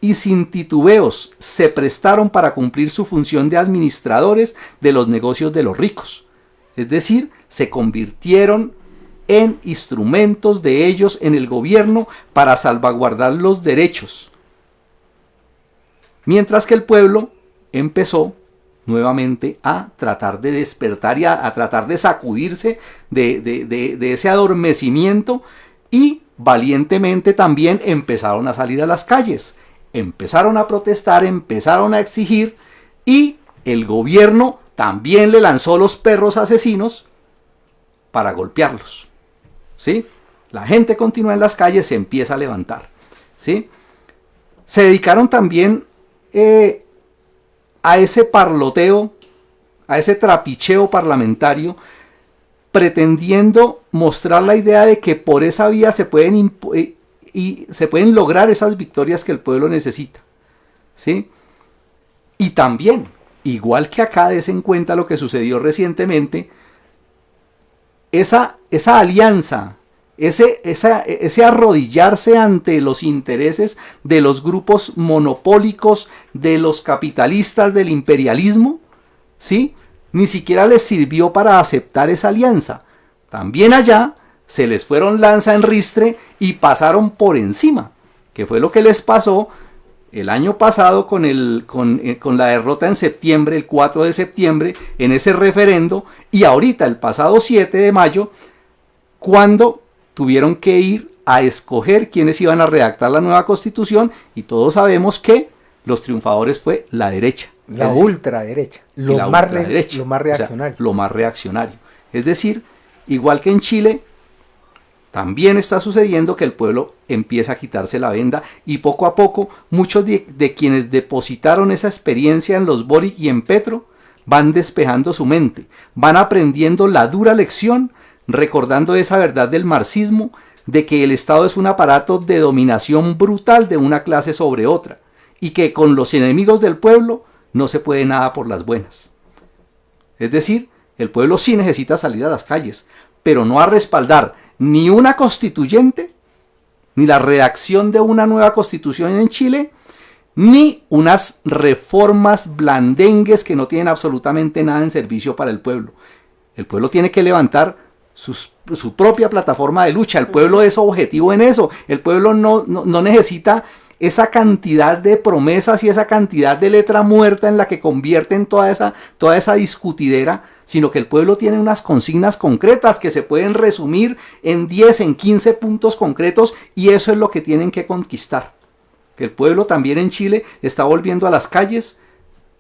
y sin titubeos se prestaron para cumplir su función de administradores de los negocios de los ricos. Es decir, se convirtieron en instrumentos de ellos en el gobierno para salvaguardar los derechos. Mientras que el pueblo empezó nuevamente a tratar de despertar y a tratar de sacudirse de ese adormecimiento, y valientemente también empezaron a salir a las calles, empezaron a protestar, empezaron a exigir, y el gobierno también le lanzó los perros asesinos para golpearlos, ¿sí? La gente continúa en las calles, se empieza a levantar, ¿sí? Se dedicaron también a ese parloteo, a ese trapicheo parlamentario, pretendiendo mostrar la idea de que por esa vía se pueden lograr esas victorias que el pueblo necesita, ¿sí? Y también, igual que acá, des en cuenta lo que sucedió recientemente, esa alianza, ese arrodillarse ante los intereses de los grupos monopólicos, de los capitalistas, del imperialismo, ¿sí? Ni siquiera les sirvió para aceptar esa alianza. También allá se les fueron lanza en ristre y pasaron por encima, que fue lo que les pasó el año pasado con la derrota en septiembre, el 4 de septiembre, en ese referendo, y ahorita el pasado 7 de mayo, cuando tuvieron que ir a escoger quiénes iban a redactar la nueva constitución, y todos sabemos que los triunfadores fue la derecha. La ultraderecha, lo más reaccionario. O sea, lo más reaccionario. Es decir, igual que en Chile, también está sucediendo que el pueblo empieza a quitarse la venda, y poco a poco muchos de quienes depositaron esa experiencia en los Boric y en Petro van despejando su mente, van aprendiendo la dura lección, recordando esa verdad del marxismo, de que el Estado es un aparato de dominación brutal de una clase sobre otra, y que con los enemigos del pueblo no se puede nada por las buenas. Es decir, el pueblo sí necesita salir a las calles, pero no a respaldar ni una constituyente, ni la redacción de una nueva constitución en Chile, ni unas reformas blandengues que no tienen absolutamente nada en servicio para el pueblo. El pueblo tiene que levantar su propia plataforma de lucha. El pueblo es objetivo en eso. El pueblo no necesita esa cantidad de promesas y esa cantidad de letra muerta en la que convierten toda esa discutidera, sino que el pueblo tiene unas consignas concretas que se pueden resumir en 10, en 15 puntos concretos, y eso es lo que tienen que conquistar. Que el pueblo también en Chile está volviendo a las calles,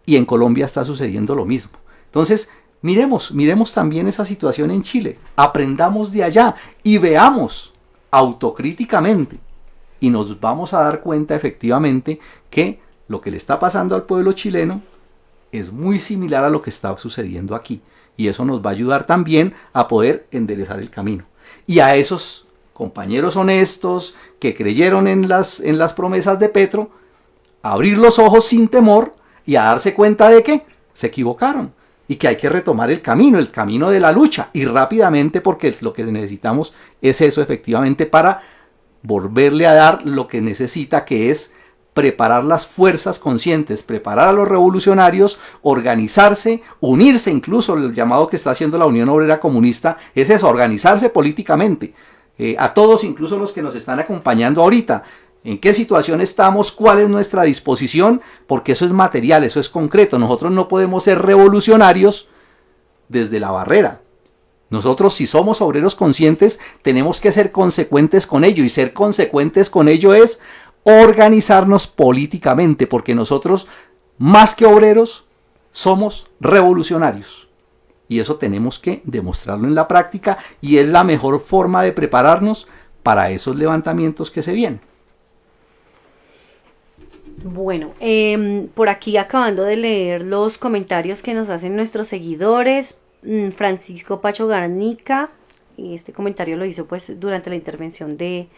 y en Colombia está sucediendo lo mismo. Entonces, miremos también esa situación en Chile, aprendamos de allá y veamos autocríticamente, y nos vamos a dar cuenta efectivamente que lo que le está pasando al pueblo chileno es muy similar a lo que está sucediendo aquí, y eso nos va a ayudar también a poder enderezar el camino. Y a esos compañeros honestos que creyeron en las promesas de Petro, abrir los ojos sin temor y a darse cuenta de que se equivocaron y que hay que retomar el camino de la lucha, y rápidamente, porque lo que necesitamos es eso efectivamente para volverle a dar lo que necesita, que es preparar las fuerzas conscientes, preparar a los revolucionarios, organizarse, unirse. Incluso el llamado que está haciendo la Unión Obrera Comunista es eso, organizarse políticamente. A todos, incluso los que nos están acompañando ahorita, en qué situación estamos, cuál es nuestra disposición, porque eso es material, eso es concreto. Nosotros no podemos ser revolucionarios desde la barrera. Nosotros, si somos obreros conscientes, tenemos que ser consecuentes con ello, y ser consecuentes con ello es organizarnos políticamente, porque nosotros, más que obreros, somos revolucionarios. Y eso tenemos que demostrarlo en la práctica, y es la mejor forma de prepararnos para esos levantamientos que se vienen. Bueno, por aquí acabando de leer los comentarios que nos hacen nuestros seguidores. Francisco Pacho Garnica, y este comentario lo hizo pues durante la intervención de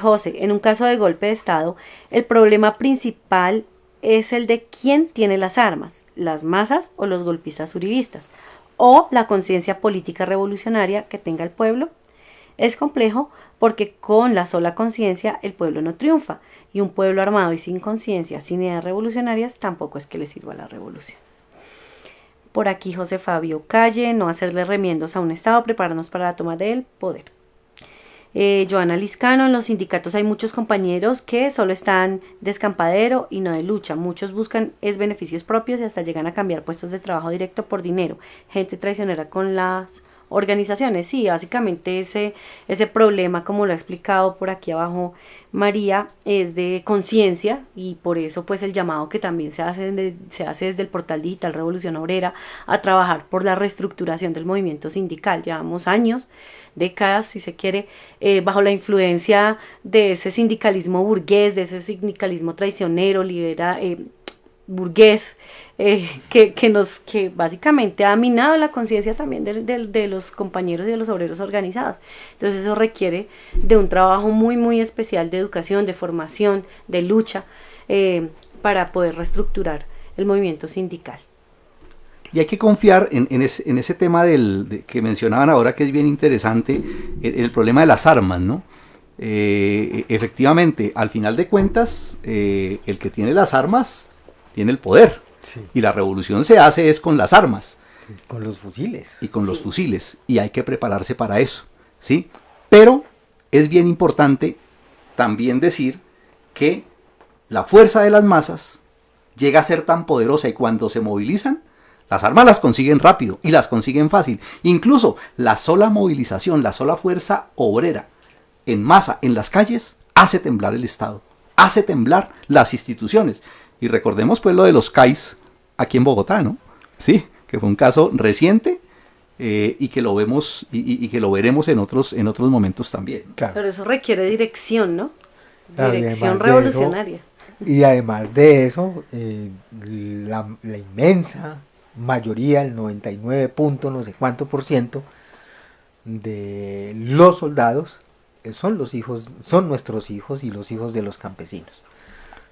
José. En un caso de golpe de Estado, el problema principal es el de quién tiene las armas, las masas o los golpistas uribistas, o la conciencia política revolucionaria que tenga el pueblo. Es complejo porque con la sola conciencia el pueblo no triunfa, y un pueblo armado y sin conciencia, sin ideas revolucionarias, tampoco es que le sirva la revolución. Por aquí José Fabio Calle, no hacerle remiendos a un Estado, prepararnos para la toma del poder. Joana Liscano, en los sindicatos hay muchos compañeros que solo están de escampadero y no de lucha. Muchos buscan beneficios propios y hasta llegan a cambiar puestos de trabajo directo por dinero. Gente traicionera con las organizaciones. Sí, básicamente ese problema, como lo ha explicado por aquí abajo María, es de conciencia, y por eso pues el llamado que también se hace desde el portal digital Revolución Obrera a trabajar por la reestructuración del movimiento sindical. Llevamos años, décadas si se quiere, bajo la influencia de ese sindicalismo burgués, de ese sindicalismo traicionero, burgués, que básicamente ha minado la conciencia también de los compañeros y de los obreros organizados. Entonces eso requiere de un trabajo muy muy especial de educación, de formación, de lucha, para poder reestructurar el movimiento sindical. Y hay que confiar en ese tema que mencionaban ahora, que es bien interesante, el problema de las armas, ¿no? Efectivamente, al final de cuentas, el que tiene las armas tiene el poder. Sí. Y la revolución se hace es con las armas. Con los fusiles. Y con los fusiles. Y hay que prepararse para eso, ¿sí? Pero es bien importante también decir que la fuerza de las masas llega a ser tan poderosa, y cuando se movilizan, las armas las consiguen rápido y las consiguen fácil. Incluso la sola movilización, la sola fuerza obrera en masa en las calles hace temblar el Estado, hace temblar las instituciones. Y recordemos pues lo de los CAIs aquí en Bogotá, ¿no? Sí, que fue un caso reciente, y que lo vemos y que lo veremos en otros momentos también. Claro. Pero eso requiere dirección, ¿no? Claro, dirección revolucionaria. Y además de eso, la inmensa mayoría, el 99 punto no sé cuánto % de los soldados son nuestros hijos y los hijos de los campesinos.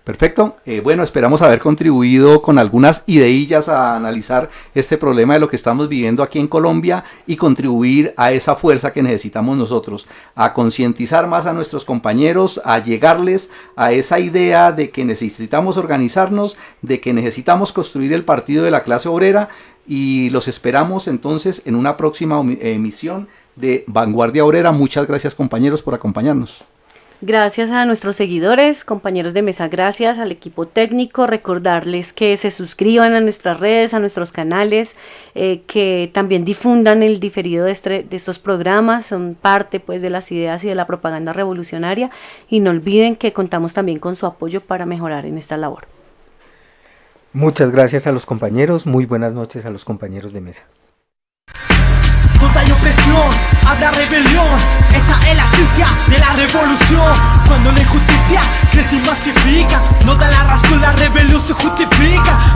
Perfecto. Bueno, esperamos haber contribuido con algunas ideillas a analizar este problema de lo que estamos viviendo aquí en Colombia, y contribuir a esa fuerza que necesitamos nosotros, a concientizar más a nuestros compañeros, a llegarles a esa idea de que necesitamos organizarnos, de que necesitamos construir el partido de la clase obrera, y los esperamos entonces en una próxima emisión de Vanguardia Obrera. Muchas gracias, compañeros, por acompañarnos. Gracias a nuestros seguidores, compañeros de mesa, gracias al equipo técnico. Recordarles que se suscriban a nuestras redes, a nuestros canales, que también difundan el diferido de estos programas, son parte pues de las ideas y de la propaganda revolucionaria, y no olviden que contamos también con su apoyo para mejorar en esta labor. Muchas gracias a los compañeros, muy buenas noches a los compañeros de mesa. Donde hay opresión, habrá rebelión. Esta es la ciencia de la revolución. Cuando la injusticia crece y masifica, nota la